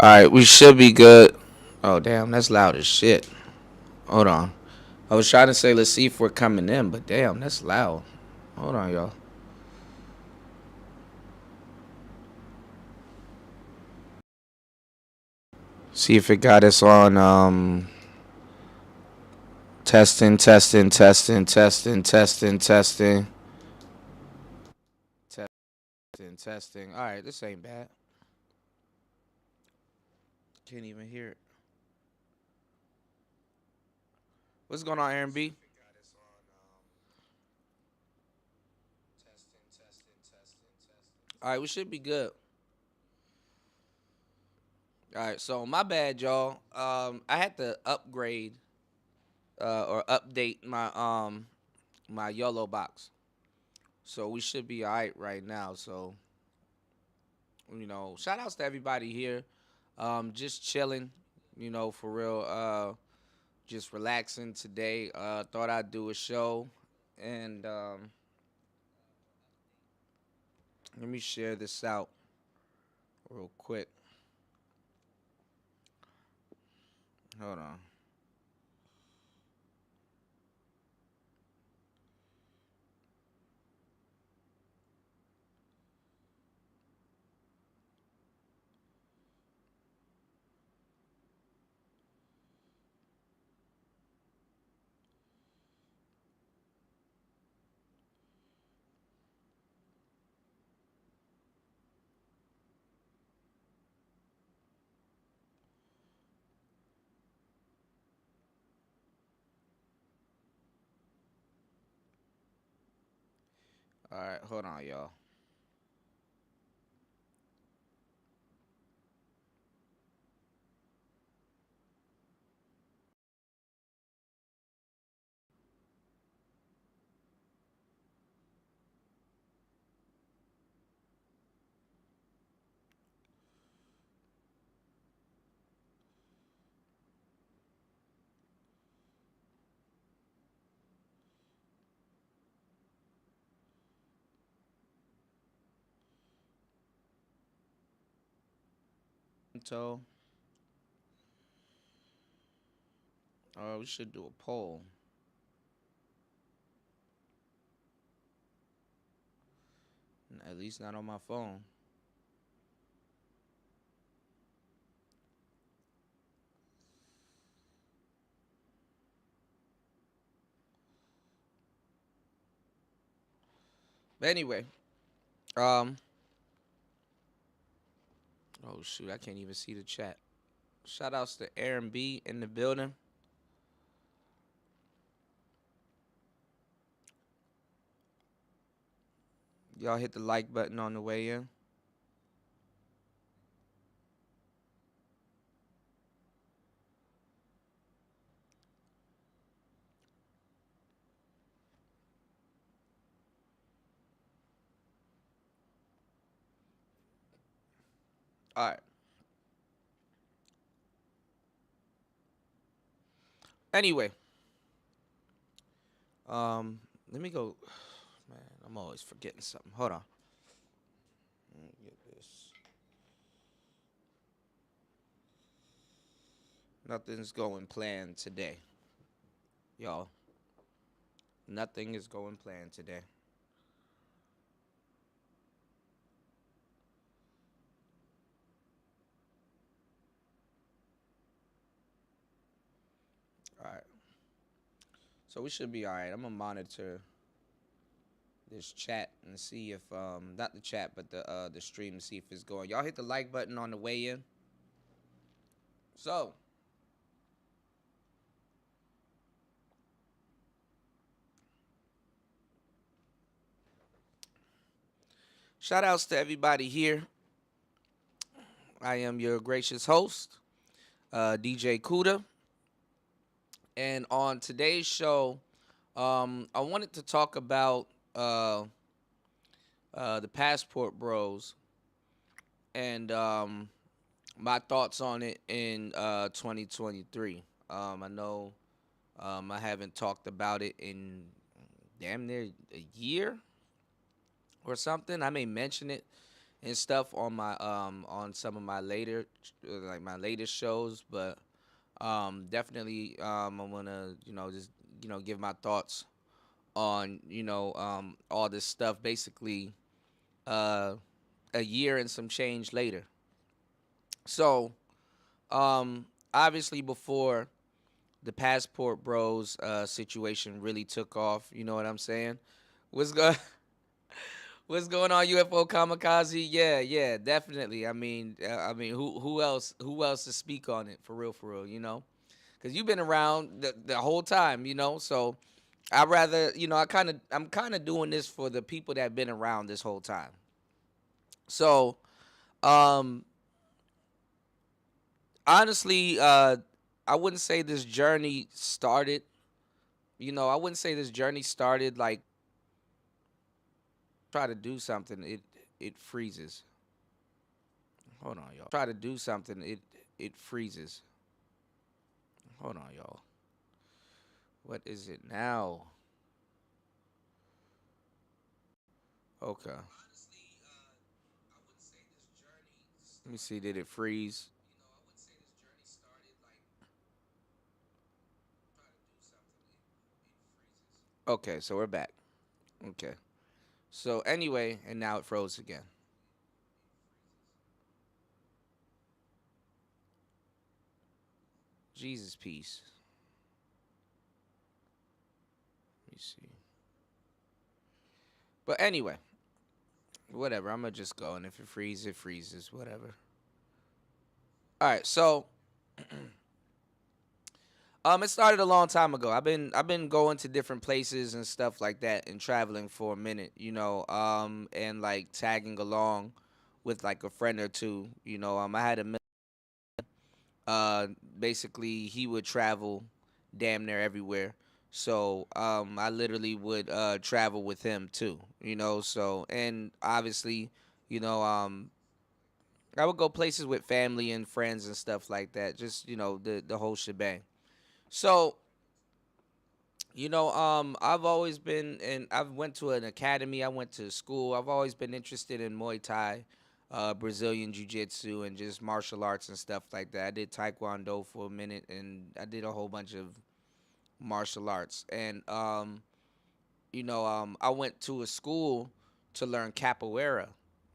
Alright, we should be good. Oh, damn, that's loud as shit. Hold on. I was trying to say, let's see if we're coming in, but damn, that's loud. Hold on, y'all. See if it got us on, testing, testing, testing, testing, testing, testing, testing, testing. Alright, this ain't bad. Can't even hear it. What's going on, Aaron B? Alright, we should be good. Alright, so my bad, y'all. I had to upgrade or update my YOLO box. So we should be alright right now. So, shout outs to everybody here. Just chilling, for real. Just relaxing today. Thought I'd do a show. And let me share this out real quick. Hold on. All right, hold on, y'all. So, we should do a poll. At least not on my phone. But anyway, um, oh shoot, I can't even see the chat. Shout outs to Aaron B in the building. Y'all hit the like button on the way in. All right. Anyway, let me go. Man, I'm always forgetting something. Hold on. Let me get this. Nothing's going planned today, y'all. Nothing is going planned today. All right. So we should be all right. I'm gonna monitor this chat and see if not the chat but the stream to see if it's going. Y'all hit the like button on the way in. So shout outs to everybody here. I am your gracious host, DJ Kuda. And on today's show, I wanted to talk about the Passport Bros and my thoughts on it in 2023. I know I haven't talked about it in damn near a year or something. I may mention it and stuff on my on some of my later like my latest shows, but definitely I want to just give my thoughts on all this stuff basically uh a year and some change later. So obviously before the passport bros situation really took off, you know what I'm saying? What's go What's going on, UFO Kamikaze? Yeah, yeah, definitely. I mean, who else to speak on it for real, you know? Because you've been around the whole time, you know. So I rather, I'm kind of doing this for the people that have been around this whole time. So, um, honestly, I wouldn't say this journey started. I wouldn't say this journey started like try to do something. It freezes. Hold on, y'all. Try to do something. It freezes. Hold on, y'all. What is it now? Okay. Let me see. Did it freeze? Okay, so we're back. Okay. So anyway, and now it froze again. Jesus peace. Let me see. But anyway, whatever. I'm gonna just go, and if it freezes, it freezes. Whatever. All right. So, it started a long time ago. I've been going to different places and stuff like that, and traveling for a minute. And like tagging along with like a friend or two. I had a uh basically he would travel damn near everywhere. So I literally would travel with him too, so and obviously, you know, um I would go places with family and friends and stuff like that, just the whole shebang. So, I've always been and I've went to an academy, I went to school. I've always been interested in Muay Thai, Brazilian Jiu Jitsu, and just martial arts and stuff like that. I did Taekwondo for a minute, and I did a whole bunch of martial arts. And I went to a school to learn capoeira.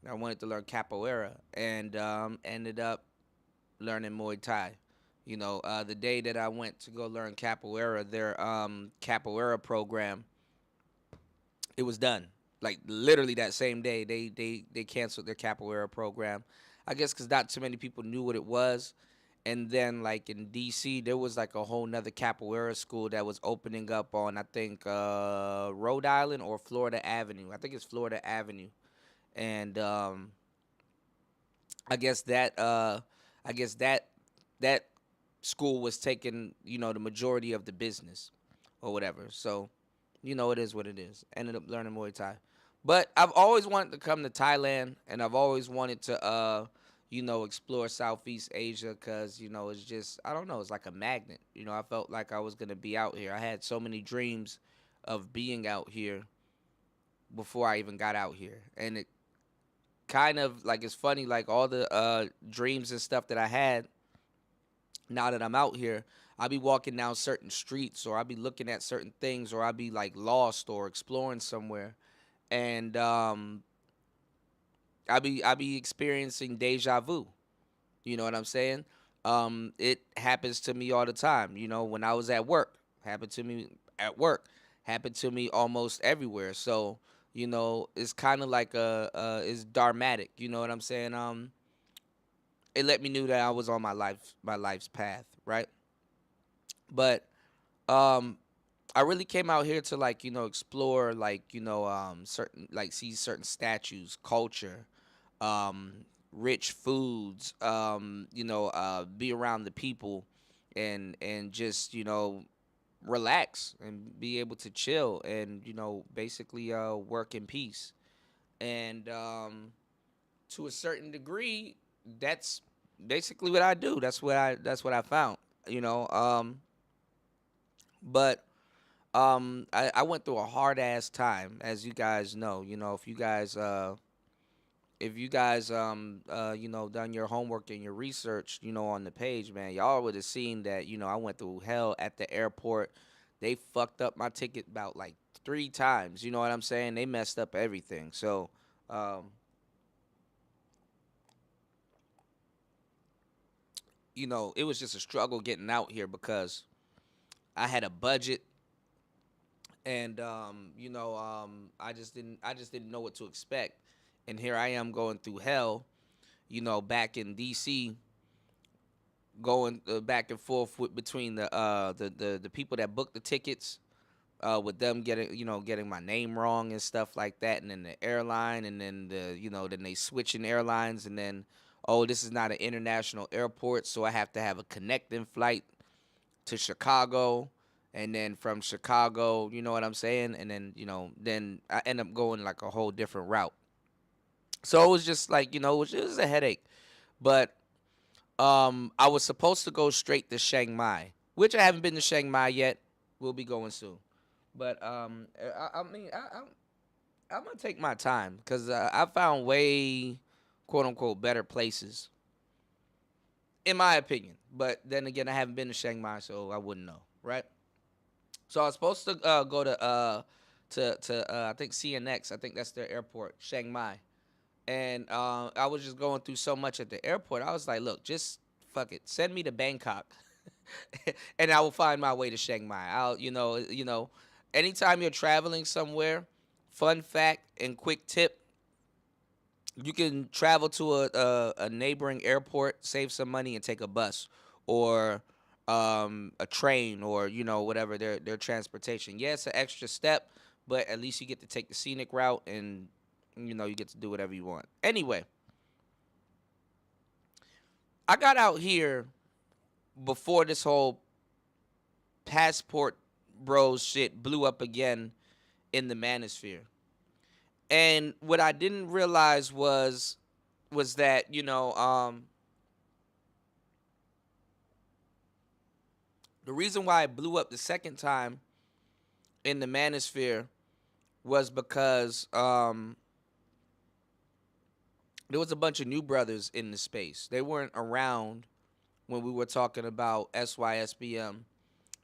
I wanted to learn capoeira, and ended up learning Muay Thai. The day that I went to go learn capoeira, their capoeira program, it was done. Like literally that same day, they canceled their capoeira program. I guess because not too many people knew what it was. And then like in DC, there was like a whole nother capoeira school that was opening up on I think Rhode Island or Florida Avenue. I think it's Florida Avenue. And I guess that uh I guess that school was taking, the majority of the business or whatever. So, it is what it is. Ended up learning Muay Thai. But I've always wanted to come to Thailand, and I've always wanted to explore Southeast Asia cuz it's just I don't know, it's like a magnet. I felt like I was going to be out here. I had so many dreams of being out here before I even got out here. And it kind of like it's funny like all the dreams and stuff that I had now that I'm out here, I'll be walking down certain streets or I'll be looking at certain things or I'll be like lost or exploring somewhere and I'll be experiencing deja vu. You know what I'm saying? It happens to me all the time. When I was at work, happened to me at work, happened to me almost everywhere. So, it's kind of like it's dharmatic. You know what I'm saying? It let me know that I was on my life's path, right? But um, I really came out here to like explore like certain like see certain statues, culture, um, rich foods, be around the people, and just relax and be able to chill and basically work in peace. And to a certain degree, that's basically what I do. That's what I found. You know, but I went through a hard ass time, as you guys know. If you guys if you guys done your homework and your research, on the page, man, y'all would have seen that, I went through hell at the airport. They fucked up my ticket about like 3 times. You know what I'm saying? They messed up everything. So, um, it was just a struggle getting out here because I had a budget, and I just didn't know what to expect. And here I am going through hell, back in DC, going back and forth between the people that booked the tickets, with them getting my name wrong and stuff like that, and then the airline, and then then they switching airlines, and then, oh, this is not an international airport, so I have to have a connecting flight to Chicago, and then from Chicago, you know what I'm saying, and then then I end up going like a whole different route. So it was just like, it was just a headache. But I was supposed to go straight to Chiang Mai, which I haven't been to Chiang Mai yet. We'll be going soon. But I mean, I'm gonna take my time because I found way, quote unquote, better places, in my opinion. But then again, I haven't been to Chiang Mai, so I wouldn't know, right? So I was supposed to go to I think CNX. I think that's their airport, Chiang Mai. And I was just going through so much at the airport. I was like, look, just fuck it, send me to Bangkok, and I will find my way to Chiang Mai. Anytime you're traveling somewhere, fun fact and quick tip: you can travel to a neighboring airport, save some money, and take a bus or a train, or whatever their transportation. Yeah, it's an extra step, but at least you get to take the scenic route, and you get to do whatever you want. Anyway, I got out here before this whole passport bros shit blew up again in the manosphere. And what I didn't realize was that the reason why it blew up the second time in the manosphere was because there was a bunch of new brothers in the space. They weren't around when we were talking about SYSBM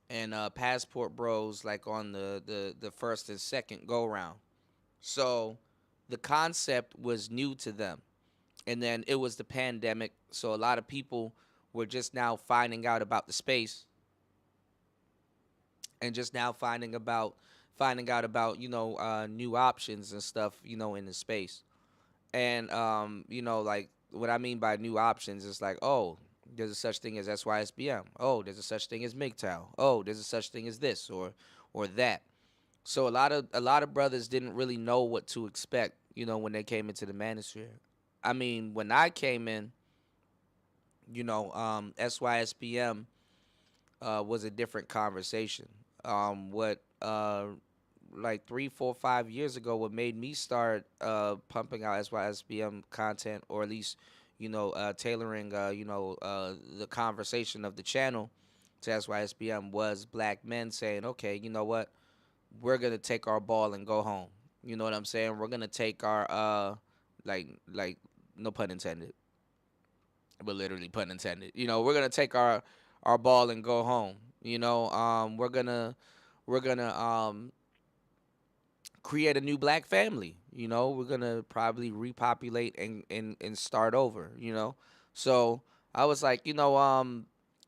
and Passport Bros, like on the first and second go round. So the concept was new to them. And then it was the pandemic, so a lot of people were just now finding out about the space, and just now finding out about new options and stuff, in the space. And like, what I mean by new options is like, oh, there's a such thing as SYSBM. Oh, there's a such thing as MGTOW. Oh, there's a such thing as this or that. So a lot of brothers didn't really know what to expect, when they came into the manosphere. I mean, when I came in, SYSBM was a different conversation. What like 3, 4, 5 years ago, what made me start pumping out SYSBM content, or at least tailoring the conversation of the channel to SYSBM, was black men saying, okay, you know what, we're gonna take our ball and go home. You know what I'm saying? We're gonna take our like no pun intended, but literally pun intended. We're gonna take our ball and go home. We're gonna create a new black family. We're gonna probably repopulate and start over. So I was like,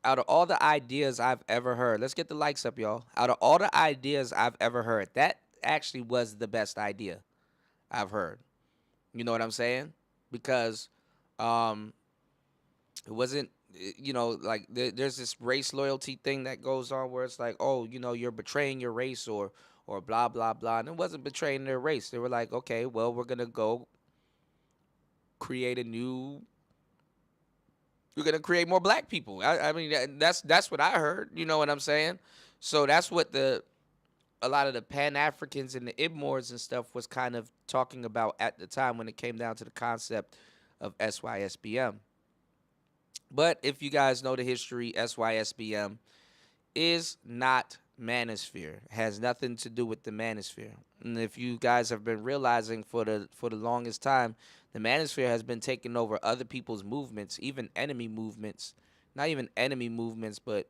out of all the ideas I've ever heard, let's get the likes up, y'all. Out of all the ideas I've ever heard, that actually was the best idea I've heard. You know what I'm saying? Because um, it wasn't, like there's this race loyalty thing that goes on where it's like, oh, you're betraying your race, or blah blah blah, and it wasn't betraying their race. They were like, okay, well, we're gonna go create a new we're gonna create more black people. I mean, that's what I heard. You know what I'm saying? So that's what a lot of the Pan Africans and the Ibmores and stuff was kind of talking about at the time when it came down to the concept of SYSBM. But if you guys know the history, SYSBM is not manosphere. It has nothing to do with the manosphere. And if you guys have been realizing for the longest time, the manosphere has been taking over other people's movements, even enemy movements. Not even enemy movements, but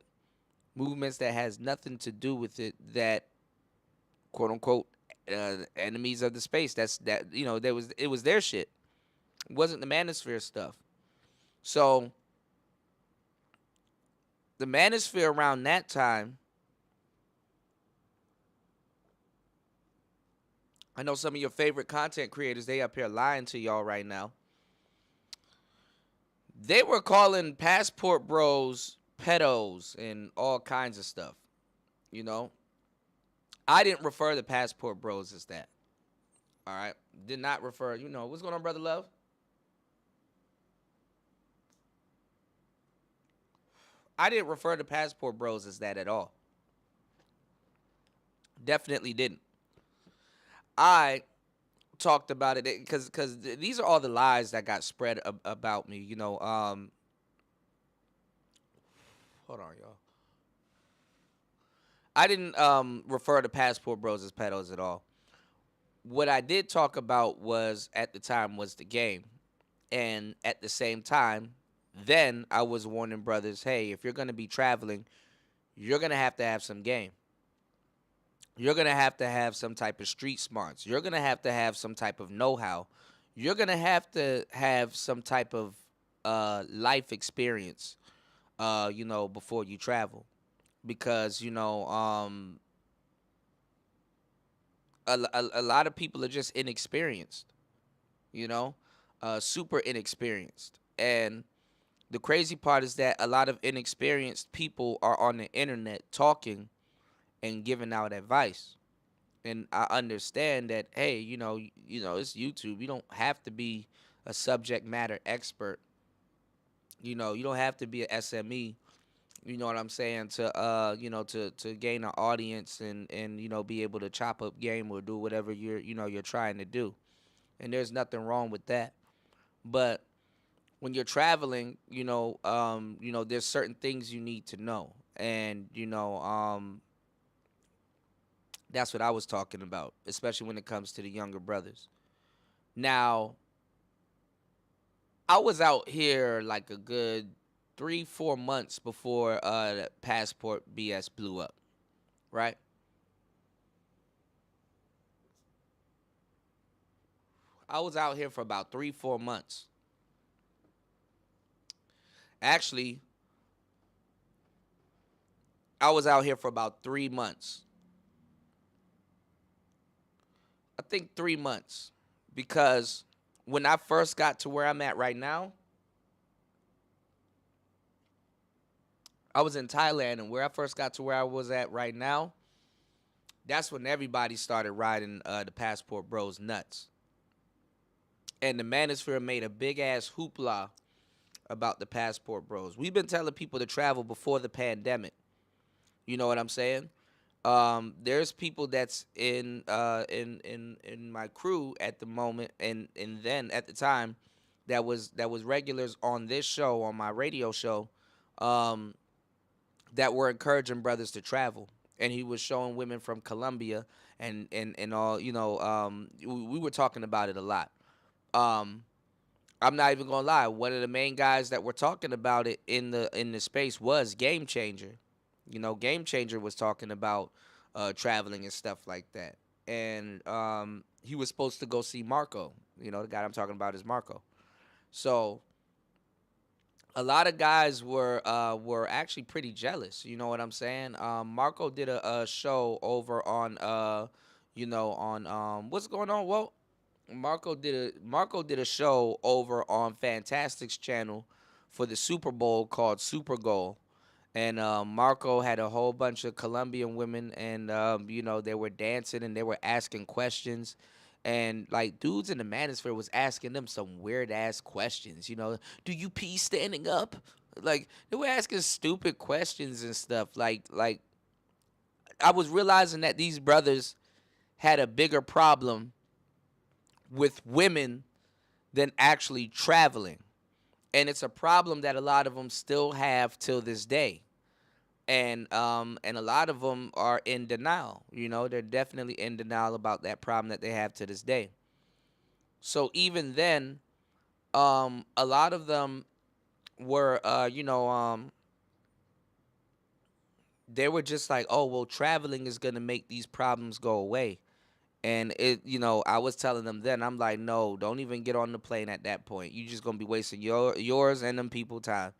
movements that has nothing to do with it, that quote unquote enemies of the space. It was their shit. It wasn't the manosphere stuff. So the manosphere around that time, I know some of your favorite content creators, they up here lying to y'all right now. They were calling passport bros pedos and all kinds of stuff. You know, I didn't refer to passport bros as that. All right, did not refer. What's going on, brother Love? I didn't refer to passport bros as that at all. Definitely didn't. I talked about it because these are all the lies that got spread about me. Hold on, y'all. I didn't refer to passport bros as pedos at all. What I did talk about was at the time was the game, and at the same time, then I was warning brothers, hey, if you're gonna be traveling, you're gonna have some game. You're gonna have some type of street smarts. You're gonna have some type of know-how. You're gonna have some type of life experience, before you travel, because a lot of people are just inexperienced, you know, super inexperienced. And the crazy part is that a lot of inexperienced people are on the internet talking and giving out advice. And I understand that, hey, it's YouTube. You don't have to be a subject matter expert. You don't have to be an SME. You know what I'm saying? To gain an audience and be able to chop up game or do whatever you're trying to do. And there's nothing wrong with that. But when you're traveling, there's certain things you need to know, and that's what I was talking about, especially when it comes to the younger brothers. Now, I was out here like a good 3-4 months before the passport BS blew up, right? I was out here for about 3-4 months. Actually, I was out here for about 3 months. I think 3 months, because when I first got to where I'm at right now, I was in Thailand, and where I first got to where I was at right now, that's when everybody started riding the passport bros nuts. And the manosphere made a big ass hoopla about the passport bros. We've been telling people to travel before the pandemic. You know what I'm saying? There's people that's in my crew at the moment, and then at the time, that was regulars on this show, on my radio show, um, that were encouraging brothers to travel. And he was showing women from Colombia and all. We were talking about it a lot. Um, I'm not even gonna lie. One of the main guys that were talking about it in the space was Game Changer. Game Changer was talking about traveling and stuff like that. And he was supposed to go see Marco. The guy I'm talking about is Marco. So a lot of guys were actually pretty jealous. You know what I'm saying? Marco did a show over on what's going on? Well, Marco did a show over on Fantastic's channel for the Super Bowl called Super Bowl. And Marco had a whole bunch of Colombian women, and they were dancing and they were asking questions, and like dudes in the manosphere was asking them some weird ass questions. Do you pee standing up? Like they were asking stupid questions and stuff. Like I was realizing that these brothers had a bigger problem with women than actually traveling, and it's a problem that a lot of them still have till this day. And a lot of them are in denial. They're definitely in denial about that problem that they have to this day. So even then, a lot of them were, they were just like, oh, well, traveling is gonna make these problems go away. And I was telling them then, I'm like, no, don't even get on the plane at that point. You just gonna be wasting yours and them people time.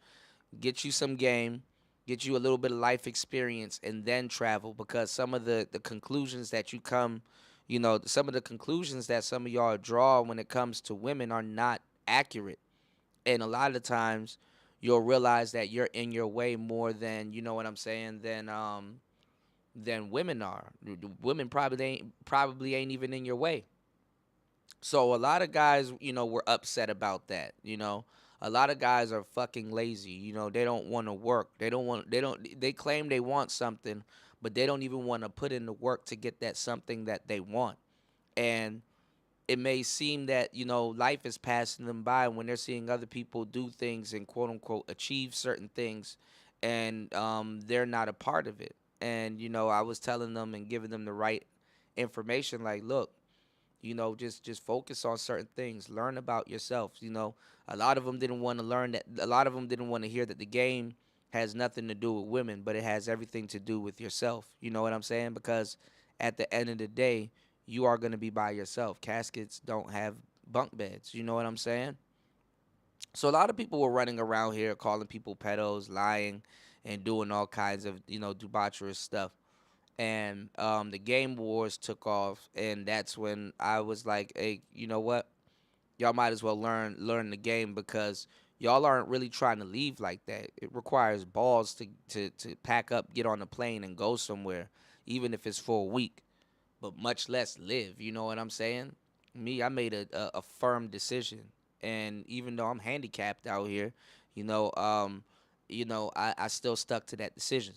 Get you some game, get you a little bit of life experience, and then travel. Because some of the conclusions that you come, some of the conclusions that some of y'all draw when it comes to women are not accurate. And a lot of times, you'll realize that you're in your way more than, you know what I'm saying, than women are. Women probably ain't even in your way. So a lot of guys, were upset about that. A lot of guys are fucking lazy. They don't want to work. They claim they want something, but they don't even want to put in the work to get that something that they want. And it may seem that, life is passing them by when they're seeing other people do things and quote unquote achieve certain things, and they're not a part of it. And, I was telling them and giving them the right information, like, look, just focus on certain things, learn about yourself. A lot of them didn't want to learn that. A lot of them didn't want to hear that the game has nothing to do with women, but it has everything to do with yourself. You know what I'm saying? Because at the end of the day, you are going to be by yourself. Caskets don't have bunk beds. You know what I'm saying? So a lot of people were running around here calling people pedos, lying, and doing all kinds of, debaucherous stuff. And the game wars took off, and that's when I was like, hey, you know what? Y'all might as well learn the game, because y'all aren't really trying to leave like that. It requires balls to pack up, get on a plane, and go somewhere, even if it's for a week, but much less live. You know what I'm saying? Me, I made a firm decision, and even though I'm handicapped out here, you know, um, I still stuck to that decision.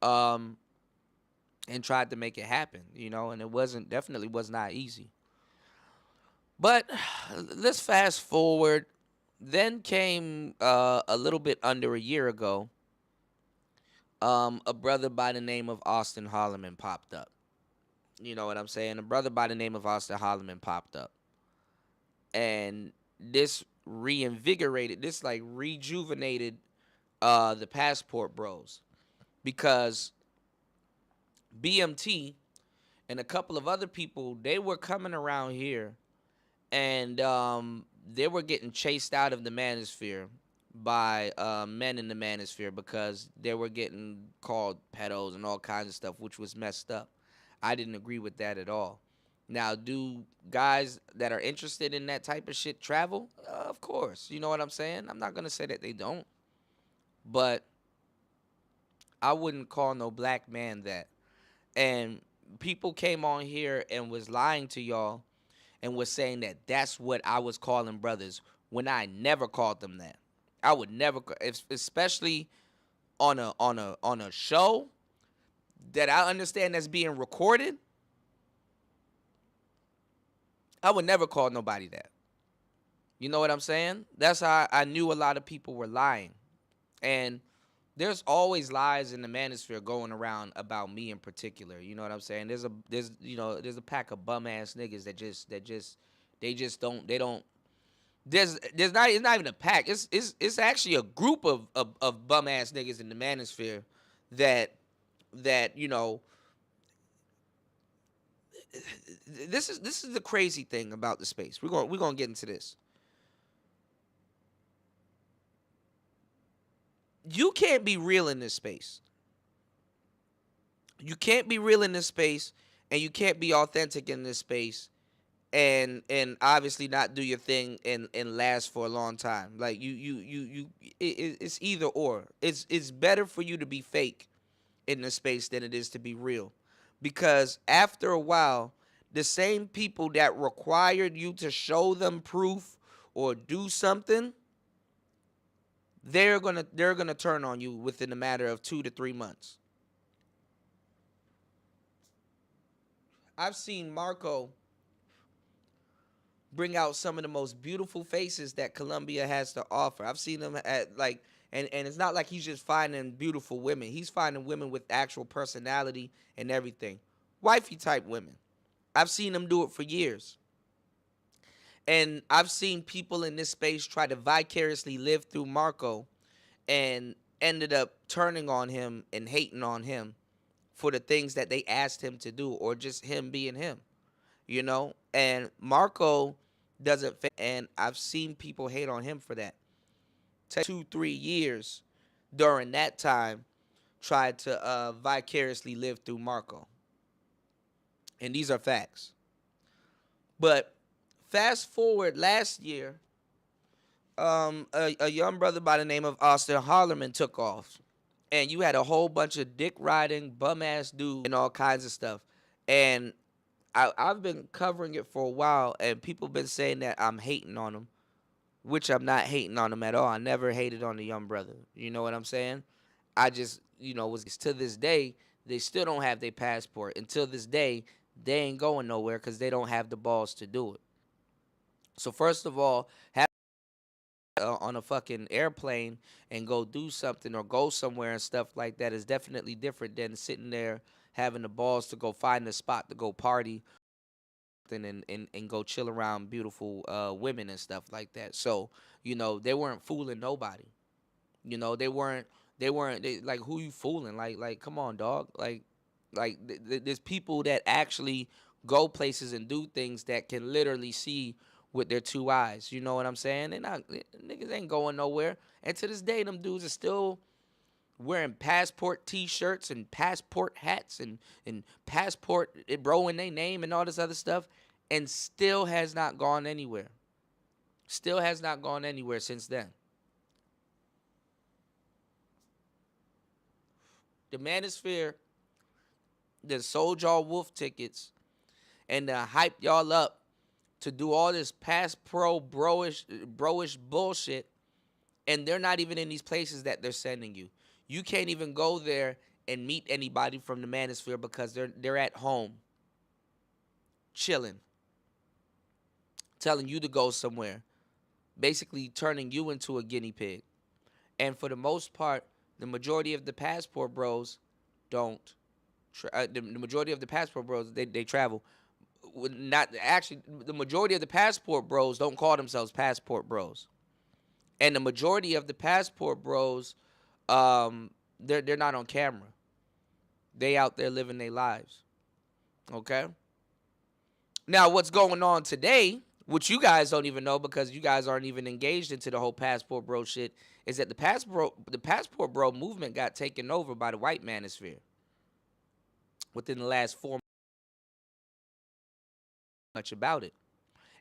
Um, and tried to make it happen, and it definitely was not easy. But let's fast forward. Then came a little bit under a year ago, a brother by the name of Austin Holloman popped up. You know what I'm saying? A brother by the name of Austin Holloman popped up. And this reinvigorated, this like rejuvenated the Passport Bros. Because BMT and a couple of other people, they were coming around here, and they were getting chased out of the manosphere by men in the manosphere, because they were getting called pedos and all kinds of stuff, which was messed up. I didn't agree with that at all. Now, do guys that are interested in that type of shit travel? Of course. You know what I'm saying? I'm not going to say that they don't, but I wouldn't call no black man that. And people came on here and was lying to y'all and was saying that that's what I was calling brothers, when I never called them that. I would never, especially on a show that I understand that's being recorded. I would never call nobody that. You know what I'm saying? That's how I knew a lot of people were lying. And there's always lies in the manosphere going around about me in particular. You know what I'm saying? There's a pack of bum ass niggas that just don't. There's not it's not even a pack. It's actually a group of bum ass niggas in the manosphere that this is the crazy thing about the space. We're gonna get into this. You can't be real in this space. You can't be real in this space, and you can't be authentic in this space, and obviously not do your thing and last for a long time. Like it's either or. It's better for you to be fake in this space than it is to be real, because after a while, the same people that required you to show them proof or do something, they're gonna turn on you within a matter of 2 to 3 months. I've seen Marco bring out some of the most beautiful faces that Colombia has to offer. I've seen them at, like, And it's not like he's just finding beautiful women. He's finding women with actual personality and everything. Wifey type women. I've seen him do it for years. And I've seen people in this space try to vicariously live through Marco and ended up turning on him and hating on him for the things that they asked him to do or just him being him, you know? And Marco doesn't fit, and I've seen people hate on him for that. 2-3 years during that time tried to vicariously live through Marco. And these are facts. But fast forward last year, a young brother by the name of Austin Hollerman took off. And you had a whole bunch of dick riding, bum ass dudes and all kinds of stuff. And I've been covering it for a while, and people been saying that I'm hating on him, which I'm not hating on him at all. I never hated on the young brother. You know what I'm saying? I just, was to this day, they still don't have their passport. Until this day, they ain't going nowhere because they don't have the balls to do it. So first of all, have on a fucking airplane and go do something or go somewhere and stuff like that is definitely different than sitting there having the balls to go find a spot to go party and go chill around beautiful women and stuff like that. So, they weren't fooling nobody. They weren't like, who you fooling? Like come on, dog. There's people that actually go places and do things that can literally see with their two eyes. You know what I'm saying? Niggas ain't going nowhere. And to this day, them dudes are still wearing passport T-shirts and passport hats and passport bro in their name and all this other stuff, and still has not gone anywhere. Still has not gone anywhere since then. The Manosphere that sold y'all wolf tickets and hyped y'all up to do all this pass pro broish bullshit, and they're not even in these places that they're sending you. You can't even go there and meet anybody from the Manosphere because they're at home chilling, telling you to go somewhere, basically turning you into a guinea pig. And for the most part, the majority of the passport bros don't. The majority of the passport bros, they travel. Not actually, the majority of the passport bros don't call themselves passport bros, and the majority of the passport bros, they're not on camera. They out there living their lives. Okay. Now, what's going on today, which you guys don't even know because you guys aren't even engaged into the whole passport bro shit, is that the passport bro movement got taken over by the white manosphere within the last 4 months. Much about it,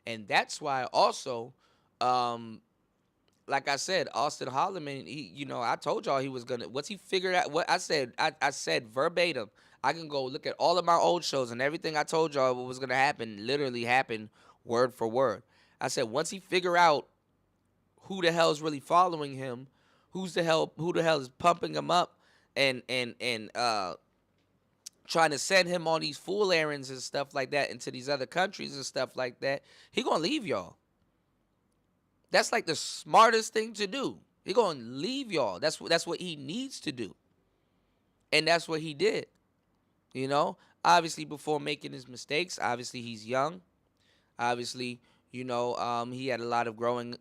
and that's why also, like I said, Austin Holloman, I told y'all he was gonna. Once he figured out what I said, I said verbatim. I can go look at all of my old shows and everything I told y'all what was gonna happen. Literally happened word for word. I said once he figure out who the hell is really following him, who the hell is pumping him up, and trying to send him on these fool errands and stuff like that into these other countries and stuff like that, he gonna leave y'all. That's like the smartest thing to do. He gonna leave y'all. That's what he needs to do, and that's what he did. Obviously before making his mistakes. Obviously he's young. Obviously, he had a lot of growing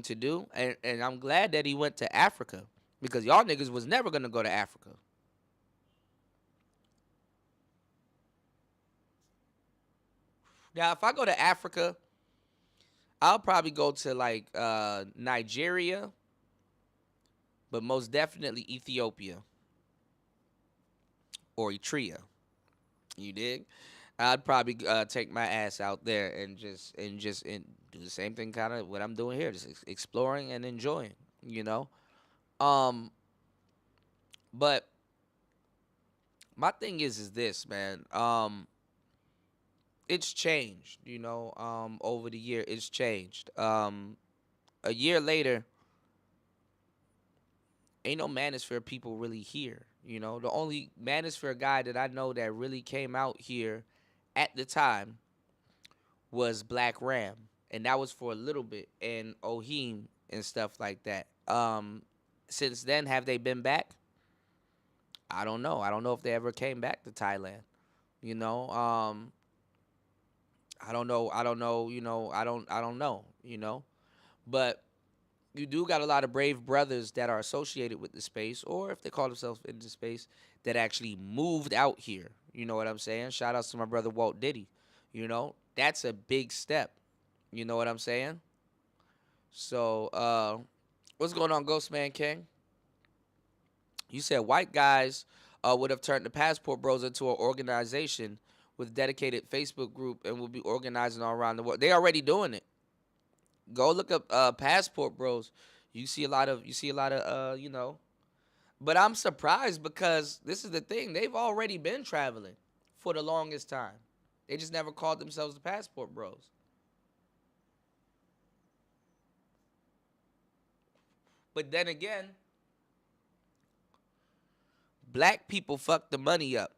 to do, and I'm glad that he went to Africa because y'all niggas was never gonna go to Africa. Now, if I go to Africa, I'll probably go to like Nigeria, but most definitely Ethiopia or Eritrea. You dig? I'd probably take my ass out there and do the same thing, kind of what I'm doing here, just exploring and enjoying. You know, um, but my thing is this, man. It's changed. Over the year, it's changed. A year later, ain't no Manosphere people really here. The only Manosphere guy that I know that really came out here at the time was Black Ram, and that was for a little bit, and Ohim and stuff like that. Since then, have they been back? I don't know. I don't know if they ever came back to Thailand. You know, I don't know. I don't know. I don't know. But you do got a lot of brave brothers that are associated with the space, or if they call themselves in the space, that actually moved out here. You know what I'm saying? Shout outs to my brother Walt Diddy. That's a big step. You know what I'm saying? So, what's going on, Ghostman King? You said white guys would have turned the Passport Bros into an organization with dedicated Facebook group and will be organizing all around the world. They already doing it. Go look up Passport Bros. You see a lot of. But I'm surprised because this is the thing. They've already been traveling for the longest time. They just never called themselves the Passport Bros. But then again, black people fucked the money up.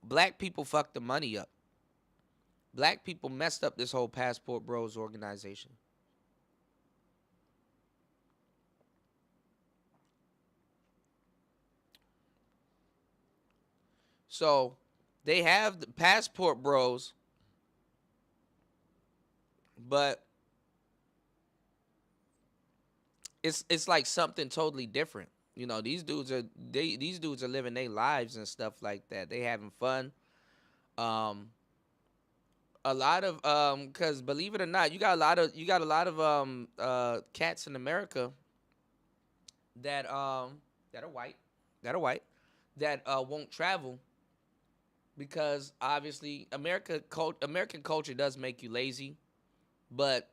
Black people fucked the money up. Black people messed up this whole Passport Bros organization. So they have the Passport Bros, but it's like something totally different. These dudes are living their lives and stuff like that. They having fun. Um, a lot of because believe it or not, you got a lot of cats in America that that are white, that won't travel because obviously American culture does make you lazy, but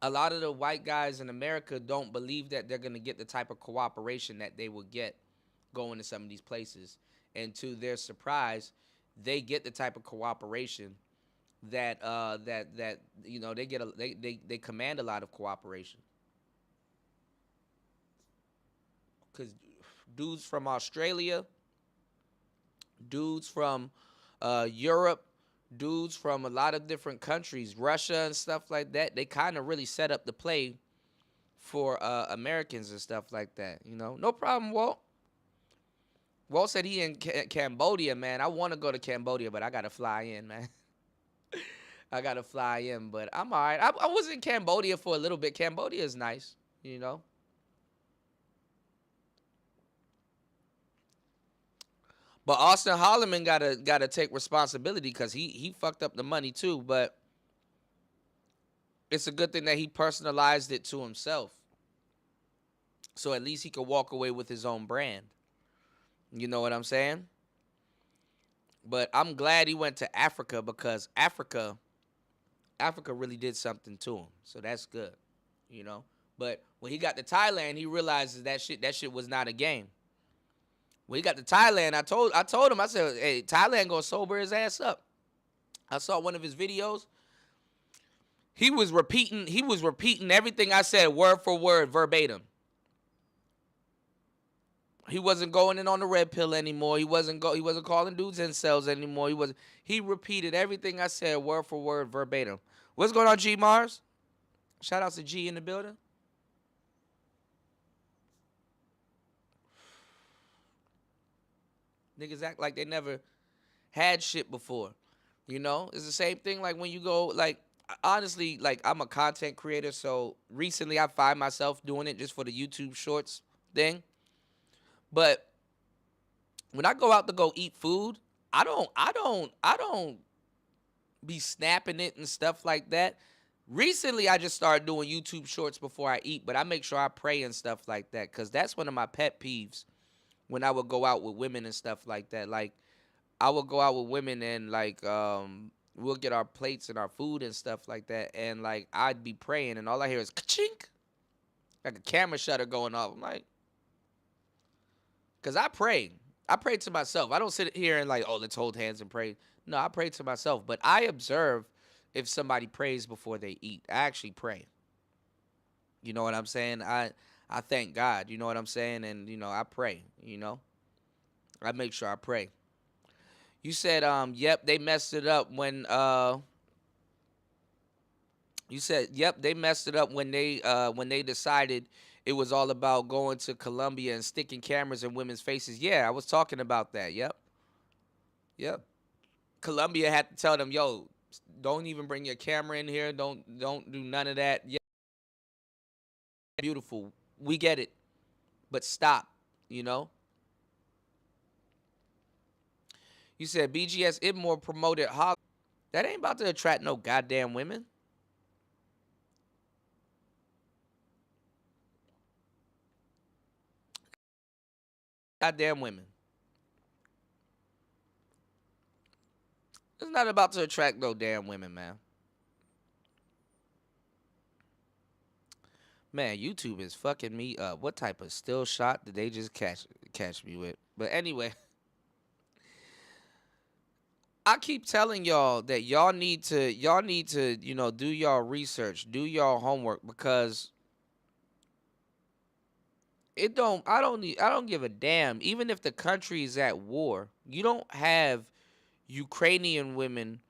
a lot of the white guys in America don't believe that they're gonna get the type of cooperation that they will get going to some of these places. And to their surprise, they get the type of cooperation that they command a lot of cooperation. Because dudes from Australia, dudes from Europe, dudes from a lot of different countries, Russia and stuff like that, they kind of really set up the play for Americans and stuff like that. No problem, Walt. Walt said he in Cambodia, man. I want to go to Cambodia, but I gotta fly in, man. I gotta fly in, but I'm all right. I was in Cambodia for a little bit. Cambodia is nice, you know. But Austin Holloman gotta take responsibility because he fucked up the money too. But it's a good thing that he personalized it to himself, so at least he could walk away with his own brand. You know what I'm saying? But I'm glad he went to Africa because Africa really did something to him. So that's good, you know. But when he got to Thailand, he realizes that shit was not a game. When he got to Thailand, I told him, I said, hey, Thailand gonna sober his ass up. I saw one of his videos. He was repeating everything I said word for word, verbatim. He wasn't going in on the red pill anymore. He wasn't calling dudes incels anymore. He repeated everything I said word for word, verbatim. What's going on, G Mars? Shout out to G in the building. Niggas act like they never had shit before. It's the same thing like when you go, like, honestly, like, I'm a content creator, so recently I find myself doing it just for the YouTube shorts thing. But when I go out to go eat food, I don't be snapping it and stuff like that. Recently I just started doing YouTube shorts before I eat, but I make sure I pray and stuff like that cuz that's one of my pet peeves when I would go out with women and stuff like that. Like, I would go out with women and, like, we'll get our plates and our food and stuff like that, and, like, I'd be praying and all I hear is ka-chink, like a camera shutter going off. I'm like, cuz I pray. I pray to myself. I don't sit here and, like, oh, let's hold hands and pray. No, I pray to myself, but I observe if somebody prays before they eat. I actually pray. You know what I'm saying? I thank God, you know what I'm saying? And, I pray, I make sure I pray. You said, yep, they messed it up when You said, yep, they messed it up when they decided it was all about going to Colombia and sticking cameras in women's faces. Yeah, I was talking about that. Yep. Yep. Colombia had to tell them, yo, don't even bring your camera in here. Don't do none of that. Yeah, beautiful. We get it. But stop, you know? You said BGS it more promoted Hollywood. That ain't about to attract no goddamn women. Goddamn women. It's not about to attract no damn women, man. Man, YouTube is fucking me up. What type of still shot did they just catch me with? But anyway, I keep telling y'all that y'all need to, do y'all research, do y'all homework because I don't give a damn. Even if the country is at war, you don't have Ukrainian women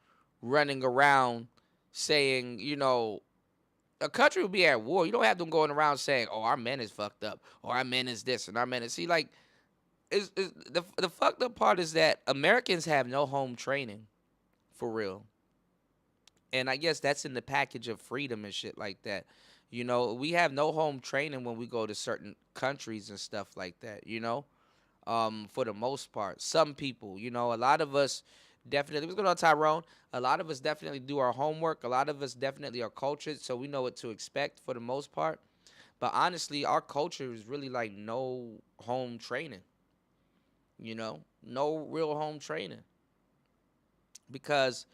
running around saying, a country will be at war. You don't have them going around saying, "Oh, our men is fucked up," or "Our men is this," and "Our men is." See, like, is the fucked up part is that Americans have no home training for real, and I guess that's in the package of freedom and shit like that. We have no home training when we go to certain countries and stuff like that. For the most part, some people, a lot of us definitely. What's going on, Tyrone? A lot of us definitely do our homework. A lot of us definitely are cultured, so we know what to expect for the most part. But honestly, our culture is really like no home training. No real home training because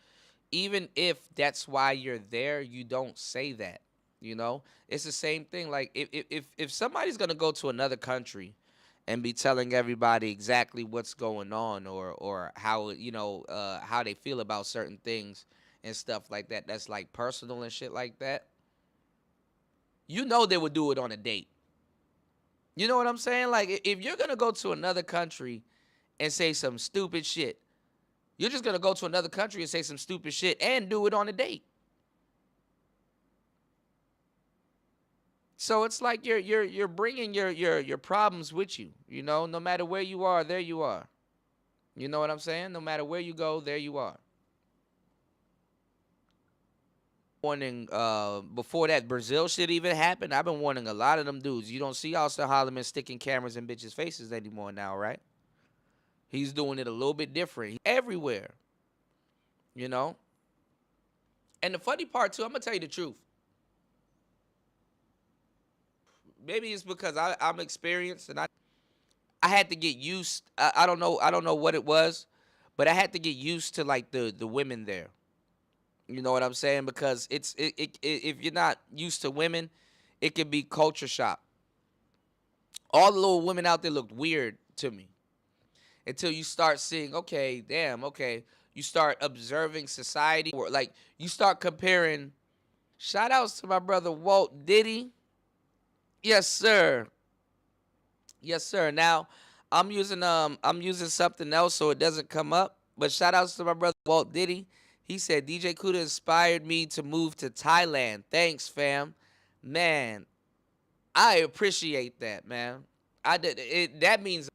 even if that's why you're there, you don't say that. It's the same thing. Like if somebody's gonna go to another country and be telling everybody exactly what's going on or how how they feel about certain things and stuff like that, that's like personal and shit like that. They would do it on a date. You know what I'm saying? Like if you're gonna go to another country and say some stupid shit, you're just gonna go to another country and say some stupid shit and do it on a date. So it's like you're bringing your problems with you. No matter where you are, there you are. You know what I'm saying? No matter where you go, there you are. Warning, before that Brazil shit even happened, I've been warning a lot of them dudes. You don't see Austin Holloman sticking cameras in bitches' faces anymore now, right? He's doing it a little bit different. Everywhere, you know? And the funny part too, I'm gonna tell you the truth. Maybe it's because I'm experienced and I had to get used. I don't know what it was, but I had to get used to like the women there. You know what I'm saying? Because if you're not used to women, it can be culture shock. All the little women out there looked weird to me until you start seeing, okay, damn, okay. You start observing society, or like you start comparing. Shout outs to my brother Walt Diddy. Yes, sir. Yes, sir. Now I'm using something else so it doesn't come up. But shout outs to my brother Walt Diddy. He said DJ Kuda inspired me to move to Thailand. Thanks, fam. Man, I appreciate that, man. I did it. That means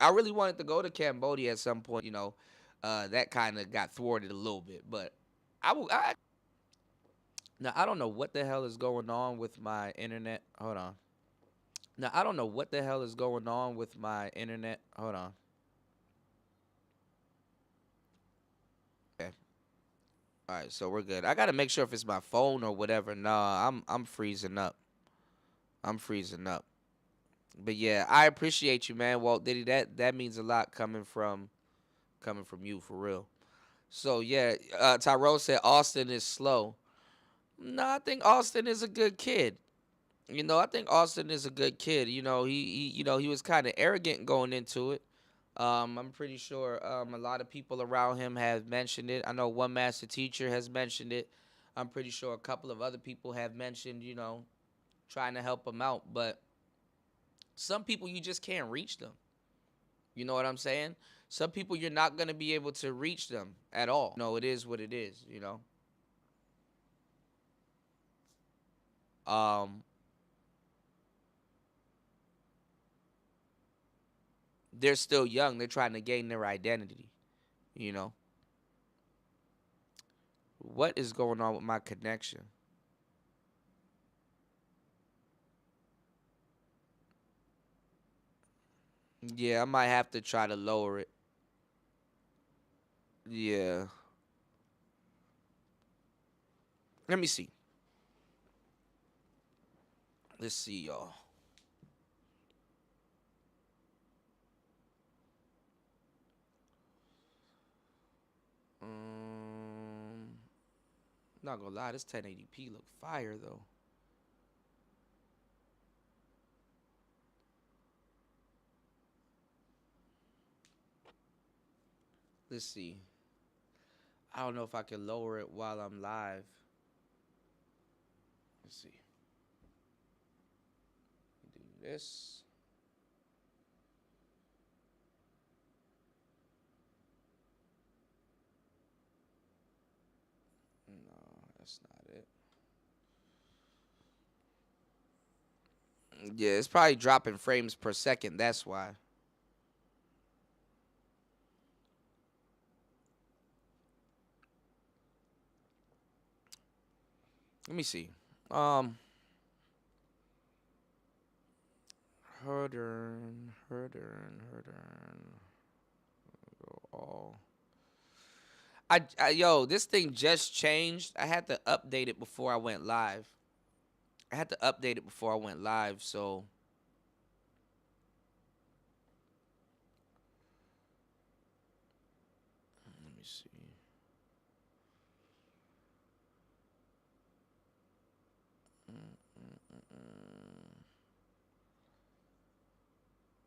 I really wanted to go to Cambodia at some point. That kind of got thwarted a little bit. But I will. Now I don't know what the hell is going on with my internet. Hold on. Now I don't know what the hell is going on with my internet. Hold on. Okay. All right, so we're good. I gotta make sure if it's my phone or whatever. Nah, I'm freezing up. I'm freezing up. But yeah, I appreciate you, man, Walt Diddy. That means a lot coming from you for real. So yeah, Tyrone said Austin is slow. No, I think Austin is a good kid. I think Austin is a good kid. He was kind of arrogant going into it. I'm pretty sure a lot of people around him have mentioned it. I know one master teacher has mentioned it. I'm pretty sure a couple of other people have mentioned, trying to help him out. But some people you just can't reach them. You know what I'm saying? Some people you're not gonna be able to reach them at all. No, it is what it is. um, they're still young. They're trying to gain their identity. You know, what is going on with my connection? Yeah, I might have to try to lower it. Yeah. Let me see. Let's see, y'all. Um, Not gonna lie, this 1080p look fire though. Let's see. I don't know if I can lower it while I'm live. Let's see. Do this. No, that's not it. Yeah, it's probably dropping frames per second. That's why. Let me see. Um, Herdern. All. Yo, this thing just changed. I had to update it before I went live. I had to update it before I went live. So let me see.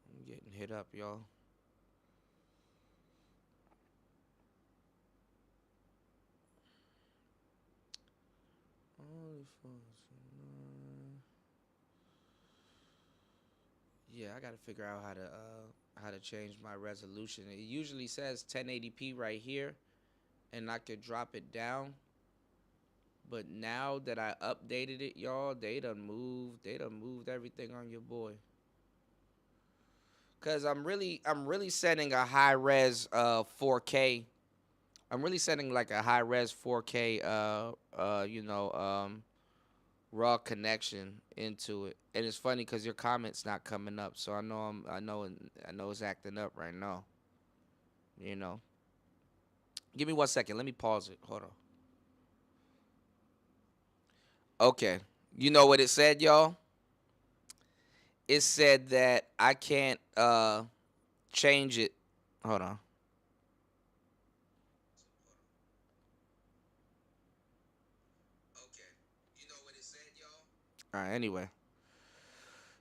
I'm getting hit up, y'all. Yeah, I gotta figure out how to change my resolution. It usually says 1080p right here, and I could drop it down. But now that I updated it, y'all, they done moved everything on your boy. Cause I'm really setting a high res 4K. I'm really setting like a high res 4K raw connection into it. And it's funny because your comment's not coming up, so I know it's acting up right now. You know, give me 1 second. Let me pause it. Hold on. Okay, you know what it said, y'all? It said that I can't change it. Hold on. Okay, you know what it said, y'all? All right. Anyway,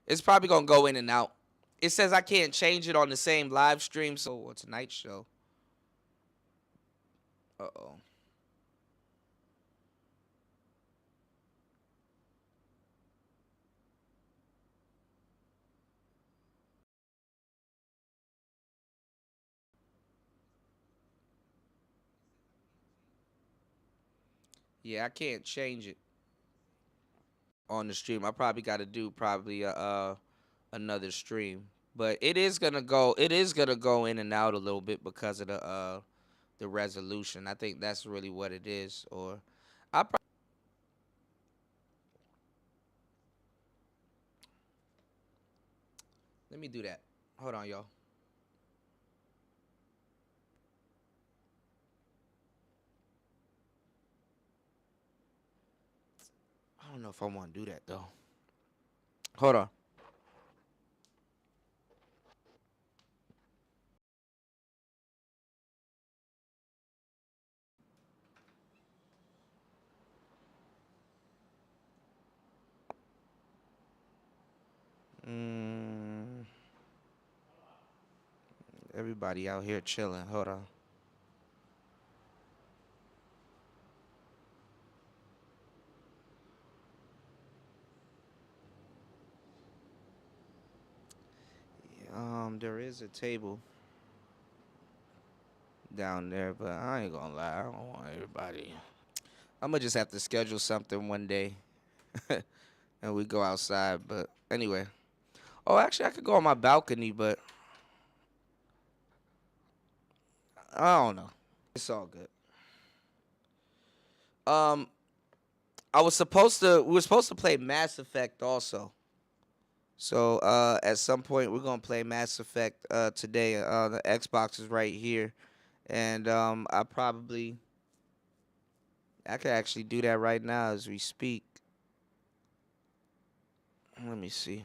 it's probably gonna go in and out. It says I can't change it on the same live stream. So what's tonight's show? Uh oh. Yeah, I can't change it on the stream. I probably got to do probably another stream. But it is gonna go. It is gonna go in and out a little bit because of the resolution. I think that's really what it is. Or I let me do that. Hold on, y'all. I don't know if I want to do that though. Hold on. Mm, Everybody out here chilling. Hold on. There is a table down there, but I ain't gonna lie. I don't want everybody. I'm gonna just have to schedule something one day and we go outside. But anyway, oh, actually, I could go on my balcony, but I don't know. It's all good. Um, we were supposed to play Mass Effect also. So at some point we're gonna play Mass Effect today. The Xbox is right here, and I could actually do that right now as we speak. Let me see.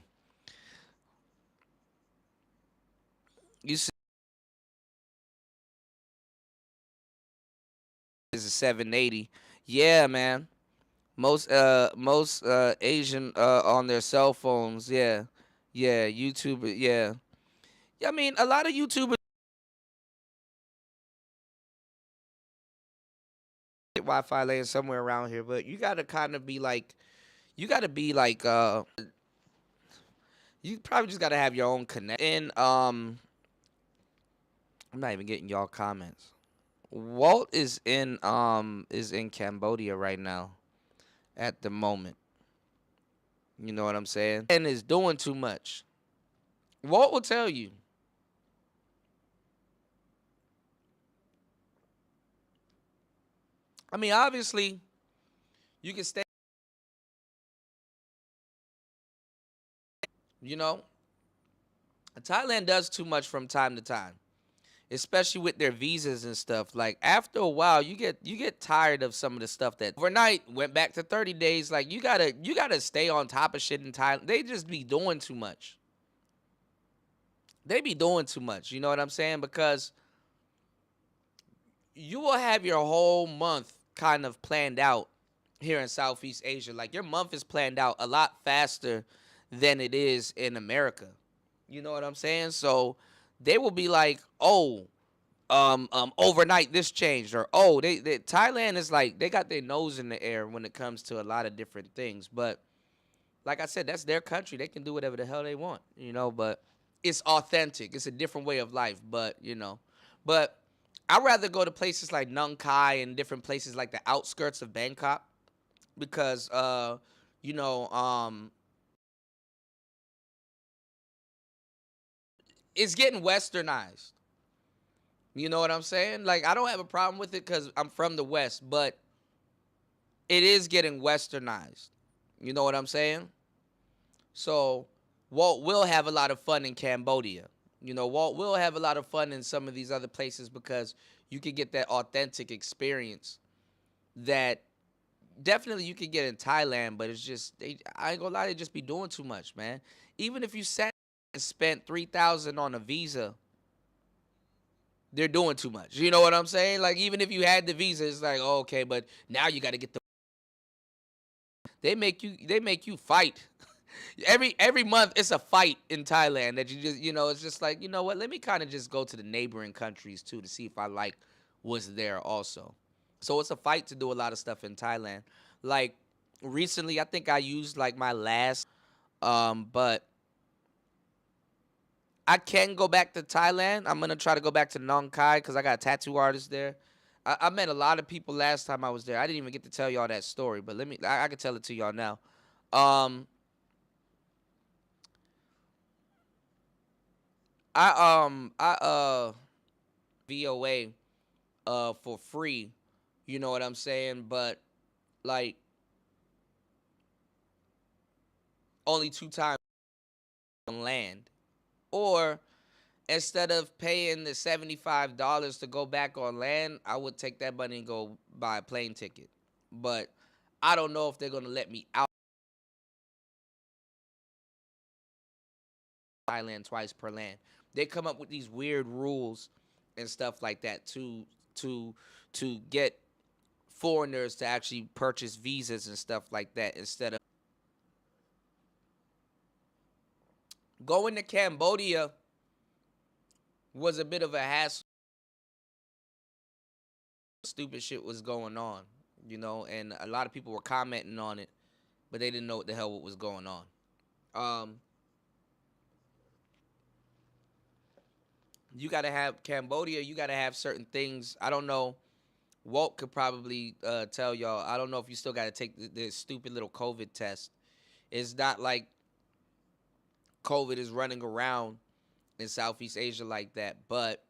You see, it's a 780. Yeah, man. Most Asian on their cell phones. Yeah, yeah. YouTube. Yeah. Yeah. I mean, a lot of YouTubers get Wi-Fi laying somewhere around here, but you gotta kind of be like, you gotta be like, you probably just gotta have your own connect. And I'm not even getting y'all comments. Walt is in Cambodia right now at the moment. You know what I'm saying? And is doing too much. Walt will tell you. I mean, obviously, you can stay. You know, Thailand does too much from time to time, especially with their visas and stuff. Like after a while, you get tired of some of the stuff that overnight went back to 30 days. Like you gotta stay on top of shit in Thailand. They just be doing too much. They be doing too much. You know what I'm saying? Because you will have your whole month kind of planned out here in Southeast Asia. Like your month is planned out a lot faster than it is in America. You know what I'm saying? So they will be like, oh, overnight this changed, or oh, they Thailand is like they got their nose in the air when it comes to a lot of different things. But like I said, that's their country. They can do whatever the hell they want, you know. But it's authentic. It's a different way of life. But but I'd rather go to places like Nong Khai and different places like the outskirts of Bangkok because you know it's getting westernized. You know what I'm saying? Like I don't have a problem with it because I'm from the West, but it is getting westernized. You know what I'm saying? So Walt will have a lot of fun in Cambodia. You know, Walt will have a lot of fun in some of these other places because you can get that authentic experience that definitely you can get in Thailand, but it's just I ain't gonna lie, they just be doing too much, man. Even if you sat and spent 3,000 on a visa, they're doing too much. You know what I'm saying? Like even if you had the visa, it's like, oh, okay, but now you got to get the. They make you fight. Every month it's a fight in Thailand that you just it's just like, you know what? Let me kind of just go to the neighboring countries too to see if I like what's there also. So it's a fight to do a lot of stuff in Thailand. Like recently, I think I used like my last but I can go back to Thailand. I'm gonna try to go back to Nong Khai because I got a tattoo artist there. I met a lot of people last time I was there. I didn't even get to tell y'all that story, but I can tell it to y'all now. Um, I VOA for free. You know what I'm saying? But like only 2 times on land. Or instead of paying the $75 to go back on land, I would take that money and go buy a plane ticket. But I don't know if they're gonna let me out Thailand twice per land. They come up with these weird rules and stuff like that to to get foreigners to actually purchase visas and stuff like that instead of going to Cambodia was a bit of a hassle. Stupid shit was going on, and a lot of people were commenting on it, but they didn't know what the hell what was going on. Um, you got to have Cambodia. You got to have certain things. I don't know. Walt could probably tell y'all. I don't know if you still got to take the stupid little COVID test It's not like COVID is running around in Southeast Asia like that, but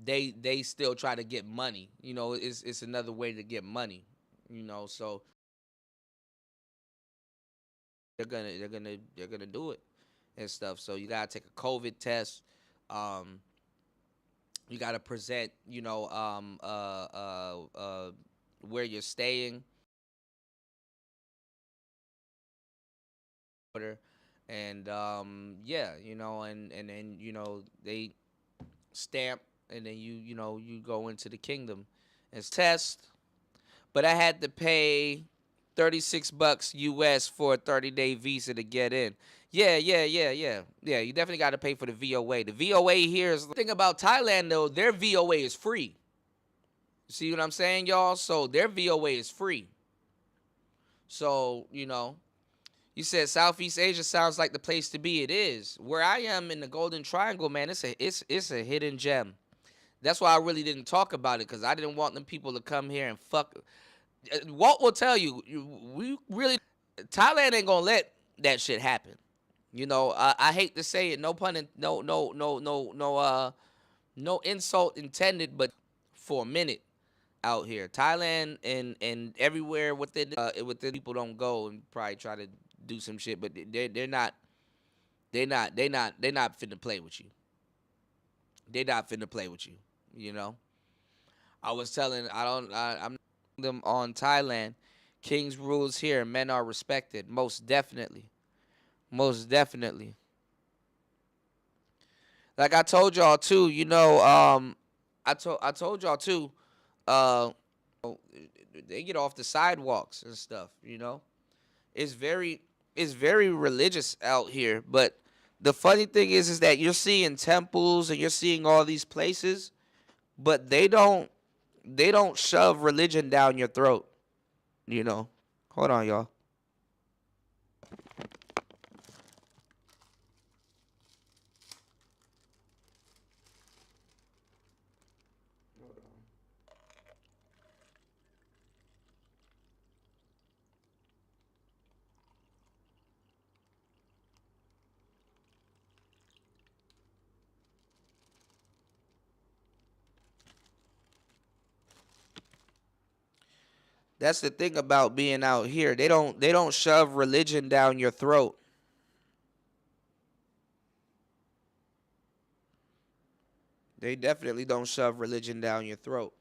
they still try to get money. It's another way to get money. So they're gonna do it and stuff. So you gotta take a COVID test. Um, you gotta present, where you're staying, and yeah, and then they stamp, and then you go into the kingdom. It's test, but I had to pay $36 US for a 30-day visa to get in. Yeah, yeah, yeah, yeah. Yeah, you definitely got to pay for the VOA. The VOA here is the thing about Thailand though, their VOA is free. See what I'm saying, y'all? So their VOA is free. So, you said Southeast Asia sounds like the place to be. It is. Where I am in the Golden Triangle, man, it's a hidden gem. That's why I really didn't talk about it, because I didn't want them people to come here and fuck. Walt will tell you, we really, Thailand ain't gonna let that shit happen. I hate to say it, no pun, no insult intended, but for a minute out here, Thailand and everywhere within people don't go and probably try to do some shit, but they're not finna play with you. They're not finna play with you. You know. I was telling I'm them on Thailand. King's rules here. Men are respected. Most definitely. Most definitely. Like I told y'all too. I told y'all too. Uh, they get off the sidewalks and stuff. It's very it's very religious out here. But the funny thing is that you're seeing temples and you're seeing all these places, but they don't shove religion down your throat. You know. Hold on, y'all. That's the thing about being out here. They don't shove religion down your throat. They definitely don't shove religion down your throat.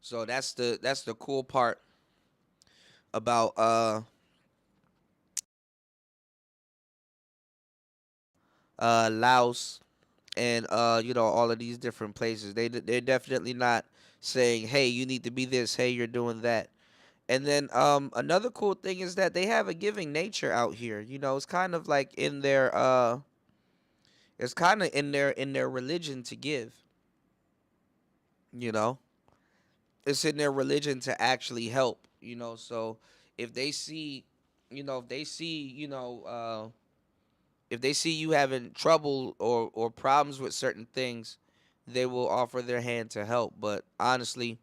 So that's the cool part about Laos and all of these different places. They're definitely not saying, "Hey, you need to be this. Hey, you're doing that." And then another cool thing is that they have a giving nature out here. It's kind of like it's kind of in their religion to give. You know, it's in their religion to actually help. So if they see, if they see, if they see you having trouble or problems with certain things, they will offer their hand to help. But honestly,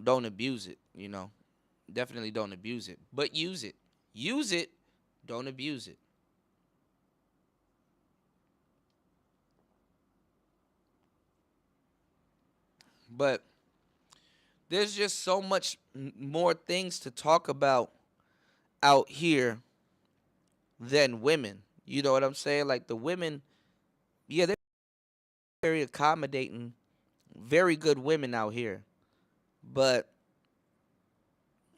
don't abuse it. Definitely don't abuse it. But use it. Use it. Don't abuse it. But there's just so much more things to talk about out here than women. You know what I'm saying? Like the women, yeah, they're very accommodating, very good women out here. But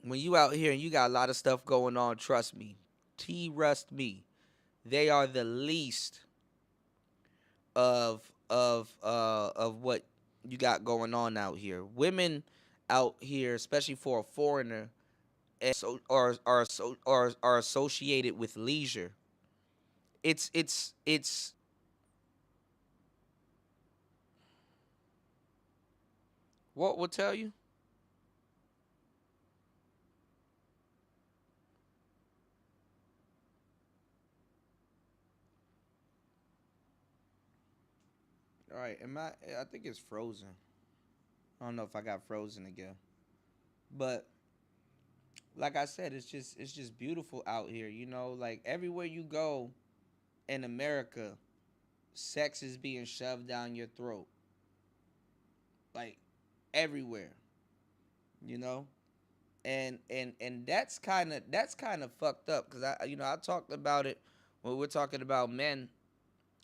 when you out here and you got a lot of stuff going on, trust me, Rust me, they are the least of what you got going on out here. Women out here, especially for a foreigner, are associated with leisure. It's what will tell you. All right, I think it's frozen. I don't know if I got frozen again. But like I said, it's just beautiful out here. Like everywhere you go in America, sex is being shoved down your throat. Like everywhere, you know? And that's kind of fucked up cuz I talked about it when we're talking about men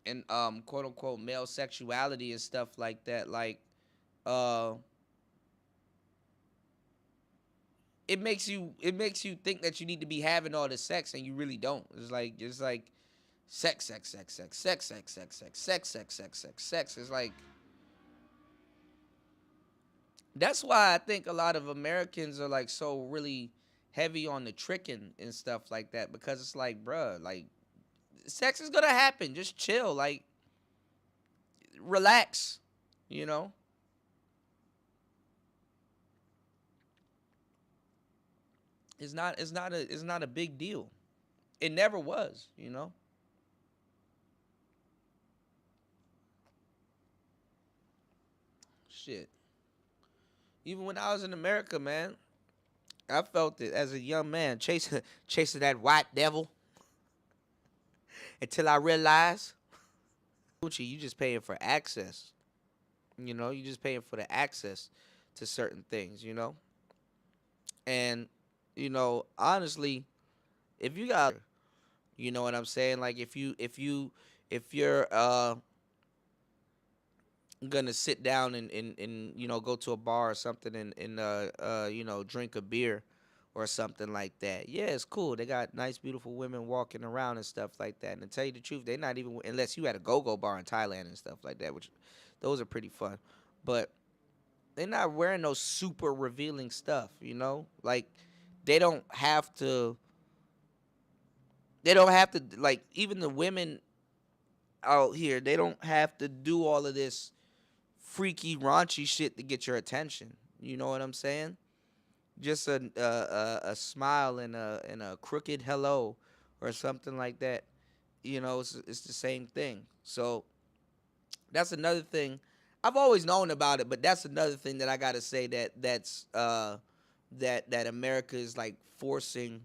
and quote unquote male sexuality and stuff like that. Like uh it makes you think that you need to be having all the sex and you really don't. It's like sex, sex, sex, sex, sex, sex, sex, sex, sex, sex, sex, sex, sex. It's like that's why I think a lot of Americans are like so really heavy on the tricking and stuff like that because it's like, bruh, like sex is gonna happen. Just chill, like relax, you know. It's not a big deal. It never was. Shit. Even when I was in America, man, I felt it as a young man, chasing that white devil until I realized, you just paying for access. You just paying for the access to certain things. And honestly, if you got, you know what I'm saying? Like if you're gonna sit down and go to a bar or something and drink a beer or something like that. Yeah, it's cool. They got nice, beautiful women walking around and stuff like that. And to tell you the truth, they're not even unless you had a go-go bar in Thailand and stuff like that, which those are pretty fun. But they're not wearing no super revealing stuff. Like they don't have to. They don't have to like even the women out here. They don't have to do all of this freaky raunchy shit to get your attention. You know what I'm saying? Just a smile and a crooked hello or something like that. It's the same thing. So that's another thing. I've always known about it, but that's another thing that I gotta say that America is like forcing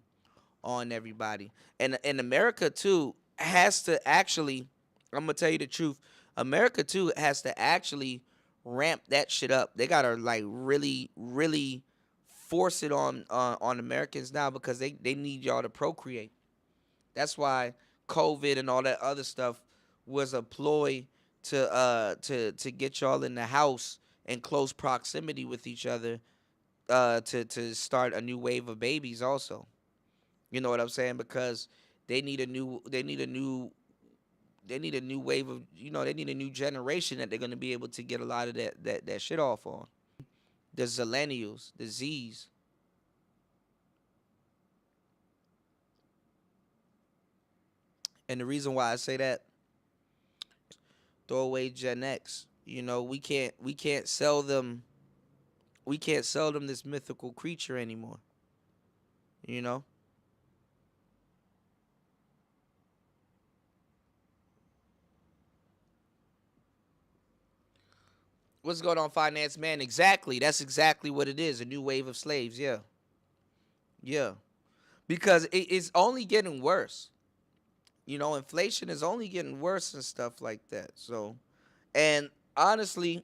on everybody, and America too has to actually. I'm gonna tell you the truth. America too has to actually ramp that shit up. They gotta like really, really force it on Americans now because they need y'all to procreate. That's why COVID and all that other stuff was a ploy to get y'all in the house in close proximity with each other to start a new wave of babies also. You know what I'm saying? Because they need a new they need a new they need a new wave of they need a new generation that they're gonna be able to get a lot of that shit off on. The Zillennials, the Z's. And the reason why I say that, throw away Gen X. We can't sell them this mythical creature anymore. You know? What's going on, finance man? Exactly. That's exactly what it is. A new wave of slaves. Yeah. Yeah. Because it's only getting worse. Inflation is only getting worse and stuff like that. So, and honestly,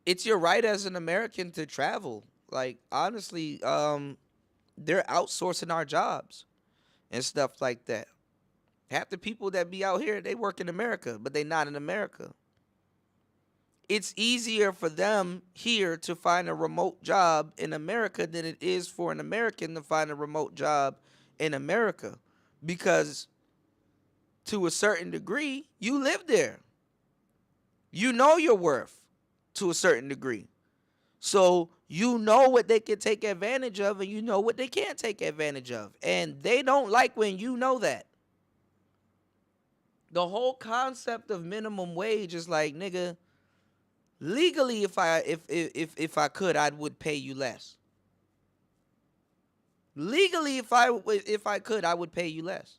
it's your right as an American to travel. Like, honestly, they're outsourcing our jobs and stuff like that. Half the people that be out here, they work in America, but they not in America. It's easier for them here to find a remote job in America than it is for an American to find a remote job in America because to a certain degree, you live there. You know your worth to a certain degree. So you know what they can take advantage of and you know what they can't take advantage of. And they don't like when you know that. The whole concept of minimum wage is like, nigga, legally if I could, I would pay you less. Legally if I could, I would pay you less.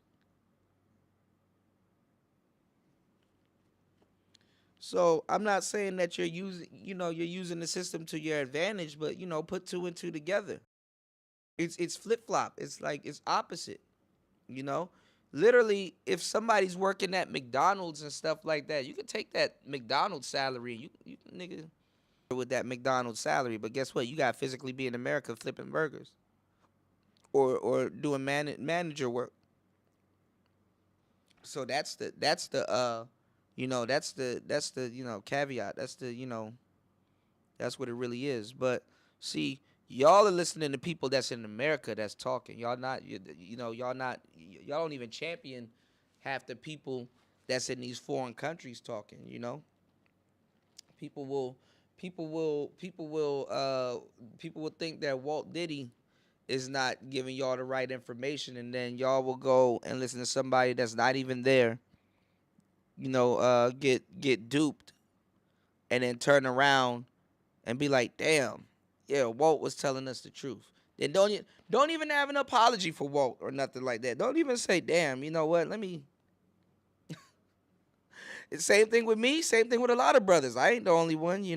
So I'm not saying that you're using the system to your advantage, but put two and two together. It's flip flop. It's like it's opposite. You know, literally, if somebody's working at McDonald's and stuff like that, you can take that McDonald's salary. You nigga with that McDonald's salary, but guess what? You got to physically be in America flipping burgers or doing manager work. So that's the caveat. That's what it really is. But see, y'all are listening to people that's in America that's talking. Y'all not y'all don't even champion half the people that's in these foreign countries talking. People will people will think that Walt Diddy is not giving y'all the right information, and then y'all will go and listen to somebody that's not even there, get duped, and then turn around and be like, damn, yeah, Walt was telling us the truth. Then don't even have an apology for Walt or nothing like that. Don't even say, damn, you know what? Let me. It's same thing with me. Same thing with a lot of brothers. I ain't the only one. I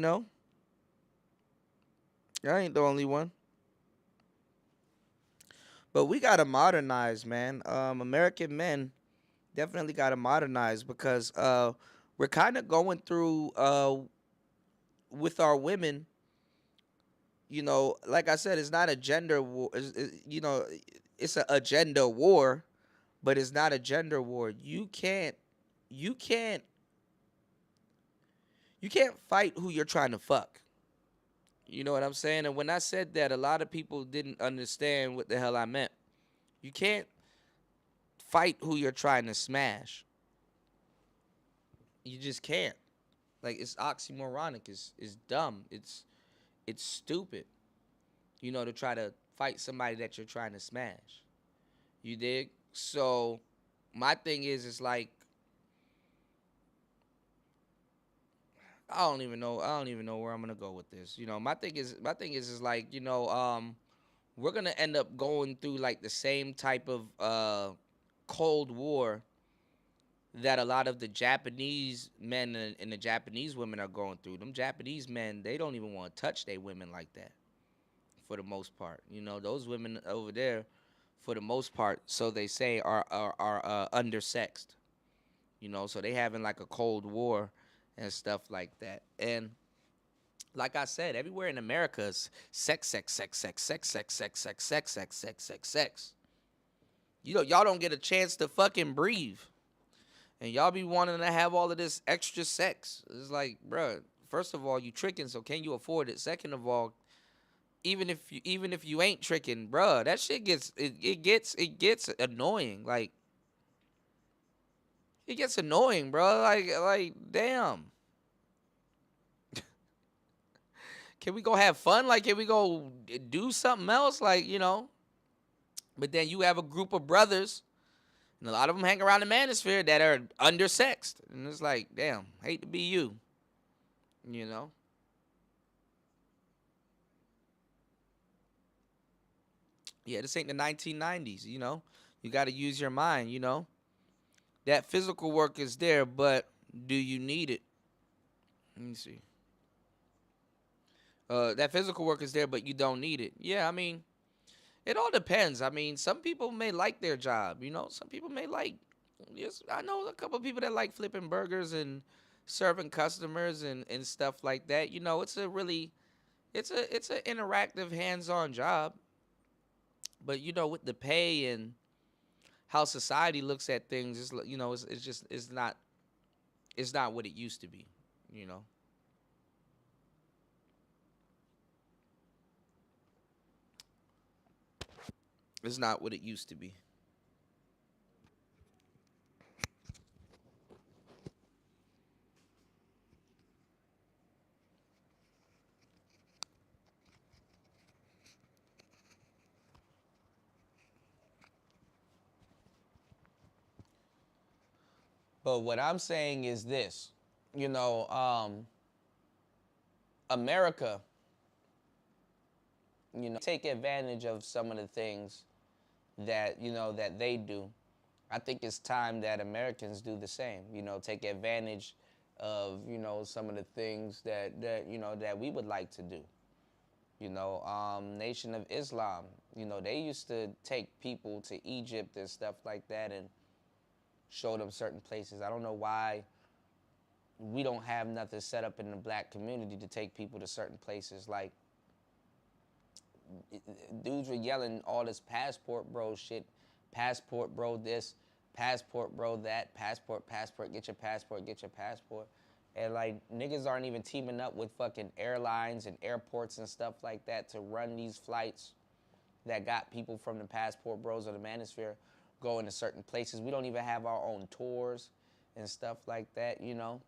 ain't the only one. But we gotta modernize, man. American men definitely gotta modernize because we're kind of going through with our women. Like I said, it's not a gender war. It's a agenda war, but it's not a gender war. You can't, you can't fight who you're trying to fuck. You know what I'm saying? And when I said that, a lot of people didn't understand what the hell I meant. You can't fight who you're trying to smash. You just can't. Like it's oxymoronic. It's dumb. It's stupid. To try to fight somebody that you're trying to smash. You dig? So my thing is, it's like I don't even know where I'm gonna go with this. My thing is like we're gonna end up going through like the same type of Cold War that a lot of the Japanese men and the Japanese women are going through. Them Japanese men, they don't even want to touch their women like that for the most part. Those women over there, for the most part, so they say, are undersexed. So they having like a Cold War and stuff like that. And like I said, everywhere in America is sex, sex, sex, sex, sex, sex, sex, sex, sex, sex, sex, sex, sex. Y'all don't get a chance to fucking breathe. And y'all be wanting to have all of this extra sex. It's like, bruh, first of all, you tricking, so can you afford it? Second of all, even if you ain't tricking, bruh, that shit gets annoying. Like it gets annoying, bro. Like damn. Can we go have fun? Like, can we go do something else? But then you have a group of brothers, and a lot of them hang around the manosphere that are undersexed. And it's like, damn, hate to be you. You know? Yeah, this ain't the 1990s. You got to use your mind. That physical work is there, but do you need it? Let me see. That physical work is there, but you don't need it. Yeah, I mean, it all depends. I mean, some people may like their job. Some people may like. Yes, I know a couple of people that like flipping burgers and serving customers and stuff like that. It's an interactive, hands-on job. But with the pay and how society looks at things, it's not what it used to be. You know, it's not what it used to be. But what I'm saying is this, you know, America, take advantage of some of the things that they do. I think it's time that Americans do the same. Take advantage of, you know, some of the things that you know, that we would like to do. You know, Nation of Islam, you know, they used to take people to Egypt and stuff like that and show them certain places. I don't know why we don't have nothing set up in the black community to take people to certain places. Like, dudes were yelling all this passport bro shit, passport bro this, passport bro that, passport, get your passport. And like, niggas aren't even teaming up with fucking airlines and airports and stuff like that to run these flights that got people from the passport bros or the manosphere going to certain places. We don't even have our own tours and stuff like that, you know.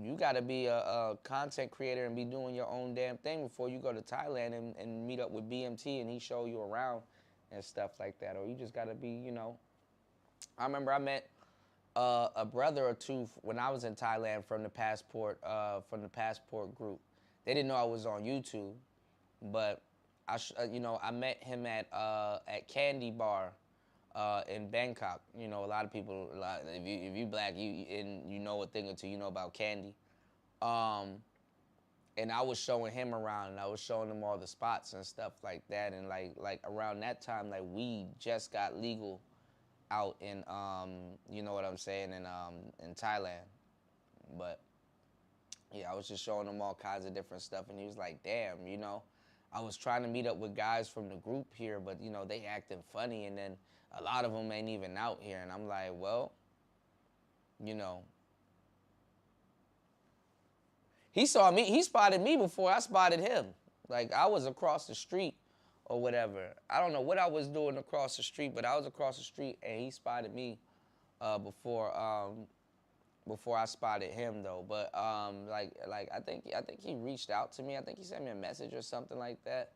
You got to be a content creator and be doing your own damn thing before you go to Thailand and meet up with BMT and he show you around and stuff like that. Or you just got to be, you know. I remember I met a brother or two when I was in Thailand from the passport group. They didn't know I was on YouTube, but you know, I met him at Candy Bar in Bangkok. You know, a lot of people, if you black, you know a thing or two, you know about candy. And I was showing him around, and I was showing him all the spots and stuff like that. And like around that time, like, weed just got legal out in you know what I'm saying, in Thailand. But yeah, I was just showing him all kinds of different stuff, and he was like, damn, you know, I was trying to meet up with guys from the group here, but you know, they acting funny, and then a lot of them ain't even out here. And I'm like, well, you know, he spotted me before I spotted him. Like, I was across the street or whatever. I don't know what I was doing across the street, but I was across the street and he spotted me before I spotted him though. But like I think he reached out to me. I think he sent me a message or something like that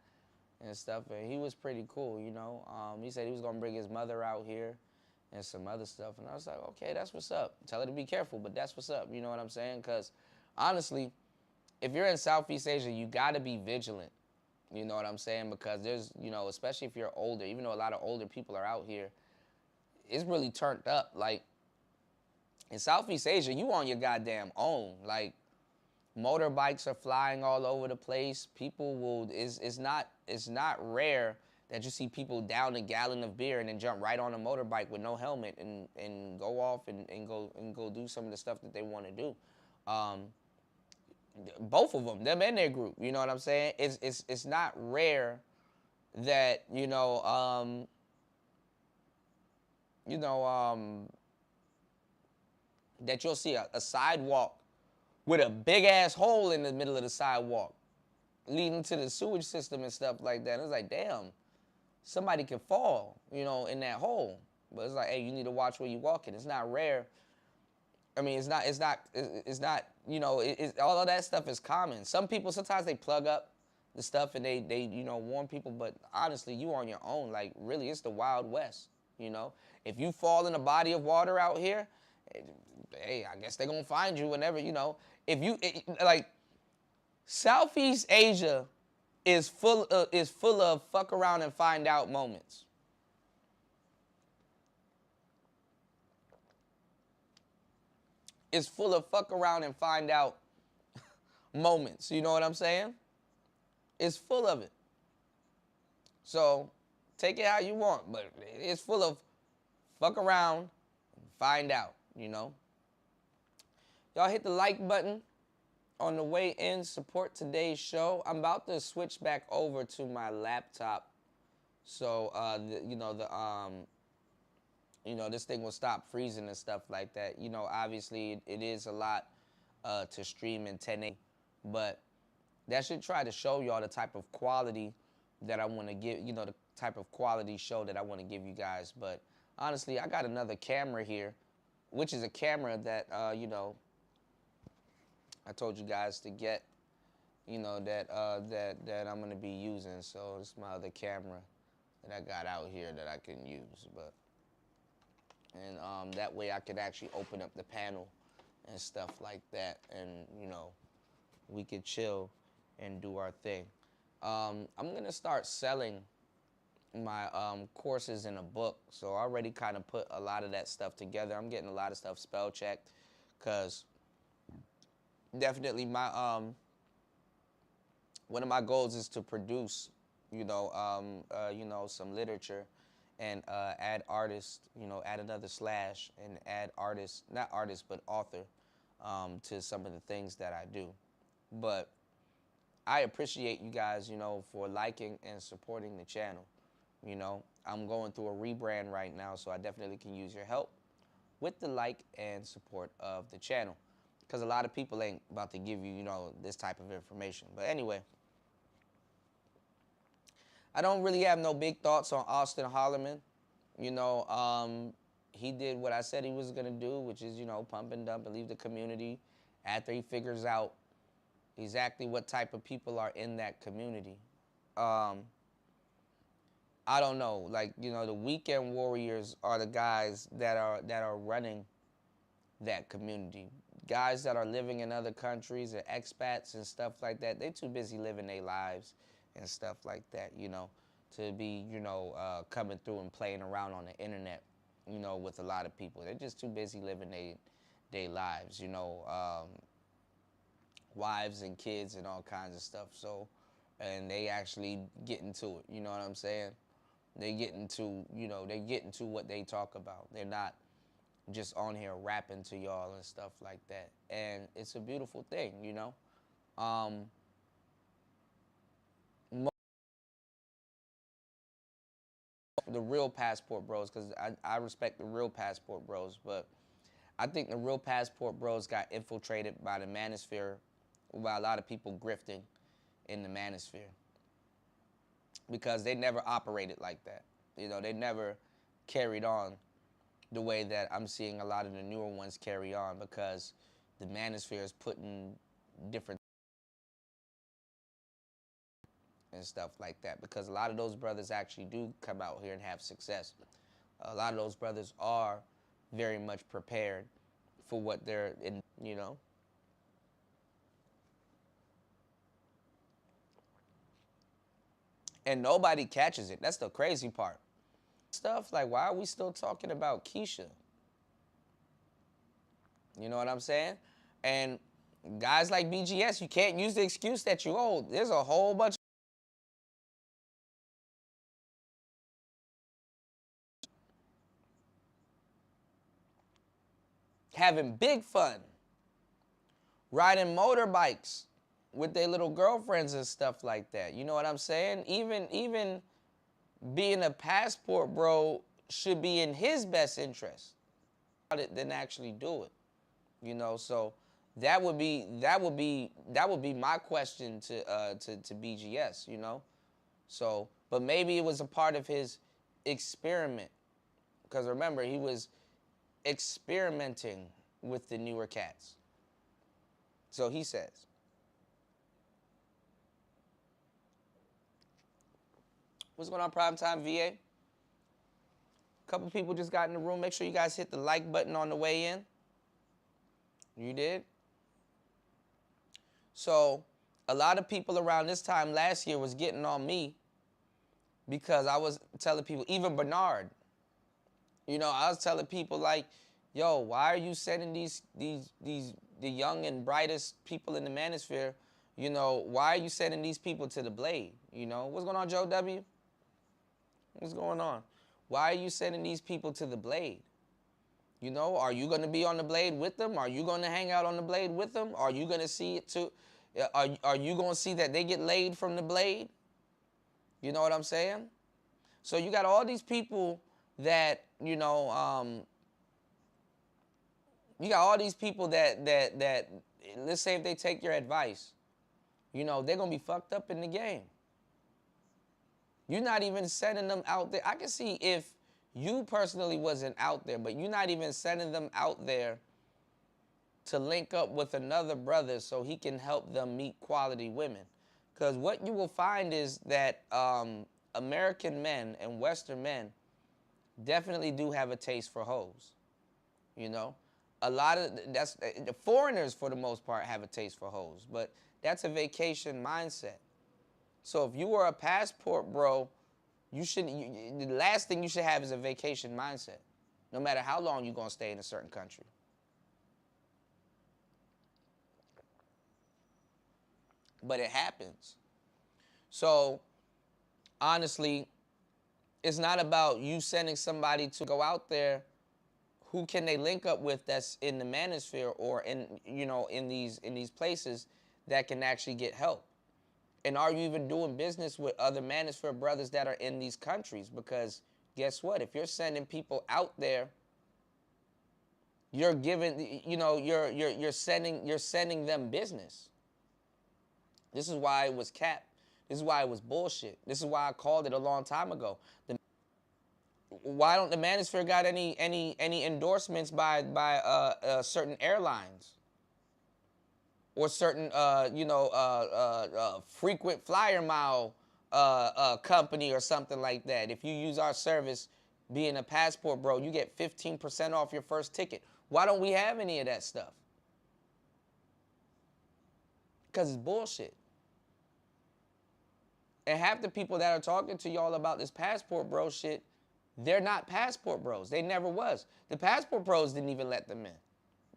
and stuff. And he was pretty cool, you know. He said he was gonna bring his mother out here and some other stuff. And I was like, okay, that's what's up. Tell her to be careful, but that's what's up. You know what I'm saying? Because honestly, if you're in Southeast Asia, you gotta be vigilant. You know what I'm saying? Because there's, you know, especially if you're older, even though a lot of older people are out here, it's really turned up. Like, in Southeast Asia, you on your goddamn own. Like, motorbikes are flying all over the place. People will, it's not rare that you see people down a gallon of beer and then jump right on a motorbike with no helmet and go off and go do some of the stuff that they want to do. Both of them and their group, you know what I'm saying? It's not rare that, that you'll see a sidewalk with a big ass hole in the middle of the sidewalk leading to the sewage system and stuff like that. And it's like, damn, somebody can fall, you know, in that hole. But it's like, hey, you need to watch where you walking. It's not rare. I mean, it's not, you know, all of that stuff is common. Some people, sometimes they plug up the stuff and they you know, warn people, but honestly, you on your own. Like, really, it's the Wild West, you know? If you fall in a body of water out here, hey, I guess they're going to find you whenever, you know. Like, Southeast Asia is full of fuck around and find out moments. It's full of fuck around and find out moments. You know what I'm saying? It's full of it. So take it how you want, but it's full of fuck around and find out, you know? Y'all hit the like button on the way in. Support today's show. I'm about to switch back over to my laptop. So, this thing will stop freezing and stuff like that. You know, obviously it is a lot to stream in 1080, but that should try to show y'all the type of quality that I want to give, you know, the type of quality show that I want to give you guys. But honestly, I got another camera here, which is a camera that, I told you guys to get, you know, that I'm going to be using. So this is my other camera that I got out here that I can use. And that way I could actually open up the panel and stuff like that, and, you know, we could chill and do our thing. I'm going to start selling my courses in a book. So I already kind of put a lot of that stuff together. I'm getting a lot of stuff spell checked because definitely my one of my goals is to produce, some literature, and add artists, add another slash, and add artist, not artist, but author, to some of the things that I do. But I appreciate you guys, for liking and supporting the channel. I'm going through a rebrand right now, so I definitely can use your help with the like and support of the channel, because a lot of people ain't about to give you, this type of information. But anyway, I don't really have no big thoughts on Austin Holloman. He did what I said he was going to do, which is, pump and dump and leave the community after he figures out exactly what type of people are in that community. I don't know. Like, the weekend warriors are the guys that are running that community. Guys that are living in other countries and expats and stuff like that, they too busy living their lives and stuff like that, to be, coming through and playing around on the internet, with a lot of people. They're just too busy living their lives, wives and kids and all kinds of stuff. So, and they actually get into it, you know what I'm saying? They get into, they get into what they talk about. They're not just on here rapping to y'all and stuff like that. And it's a beautiful thing, The real passport bros, because I respect the real passport bros, but I think the real passport bros got infiltrated by the manosphere, by a lot of people grifting in the manosphere, because they never operated like that. They never carried on the way that I'm seeing a lot of the newer ones carry on, because the manosphere is putting different and stuff like that, because a lot of those brothers actually do come out here and have success. A lot of those brothers are very much prepared for what they're in. And nobody catches it. That's the crazy part. Stuff like, why are we still talking about Keisha? You know what I'm saying? And guys like BGS, you can't use the excuse that you old. There's a whole bunch having big fun, riding motorbikes with their little girlfriends and stuff like that. You know what I'm saying? Even being a passport bro should be in his best interest than actually do it. So that would be my question to BGS. So, but maybe it was a part of his experiment, because remember, he was experimenting with the newer cats. So he says. What's going on, Primetime VA? A couple people just got in the room. Make sure you guys hit the like button on the way in. You did? So a lot of people around this time last year was getting on me because I was telling people, even Bernard, I was telling people like, yo, why are you sending the young and brightest people in the manosphere, why are you sending these people to the blade? What's going on, Joe W? What's going on? Why are you sending these people to the blade? Are you going to be on the blade with them? Are you going to hang out on the blade with them? Are you going to see it too? Are you going to see that they get laid from the blade? You know what I'm saying? So you got all these people that, you got all these people that let's say if they take your advice, they're going to be fucked up in the game. You're not even sending them out there. I can see if you personally wasn't out there, but you're not even sending them out there to link up with another brother so he can help them meet quality women. Because what you will find is that American men and Western men definitely do have a taste for hoes. A lot of the foreigners, for the most part, have a taste for hoes, but that's a vacation mindset. So if you were a passport bro, the last thing you should have is a vacation mindset, no matter how long you're going to stay in a certain country. but it happens. So honestly, it's not about you sending somebody to go out there. Who can they link up with that's in the manosphere or in in these places that can actually get help? And are you even doing business with other manosphere brothers that are in these countries? Because guess what? If you're sending people out there, you're giving you're sending them business. This is why it was cap. This is why it was bullshit. This is why I called it a long time ago. Why don't the manosphere got any endorsements by certain airlines or certain frequent flyer mile company or something like that? If you use our service, being a passport bro, you get 15% off your first ticket. Why don't we have any of that stuff? Because it's bullshit. And half the people that are talking to y'all about this passport bro shit, they're not passport bros. They never was. The passport bros didn't even let them in.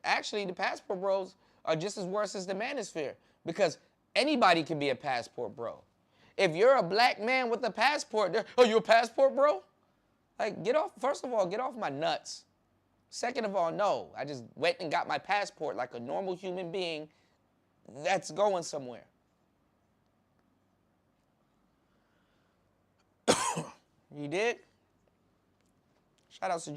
Actually, the passport bros are just as worse as the manosphere because anybody can be a passport bro. If you're a black man with a passport, oh, you a passport bro? Like, get off, first of all, get off my nuts. Second of all, no. I just went and got my passport like a normal human being that's going somewhere. You did? Shout out to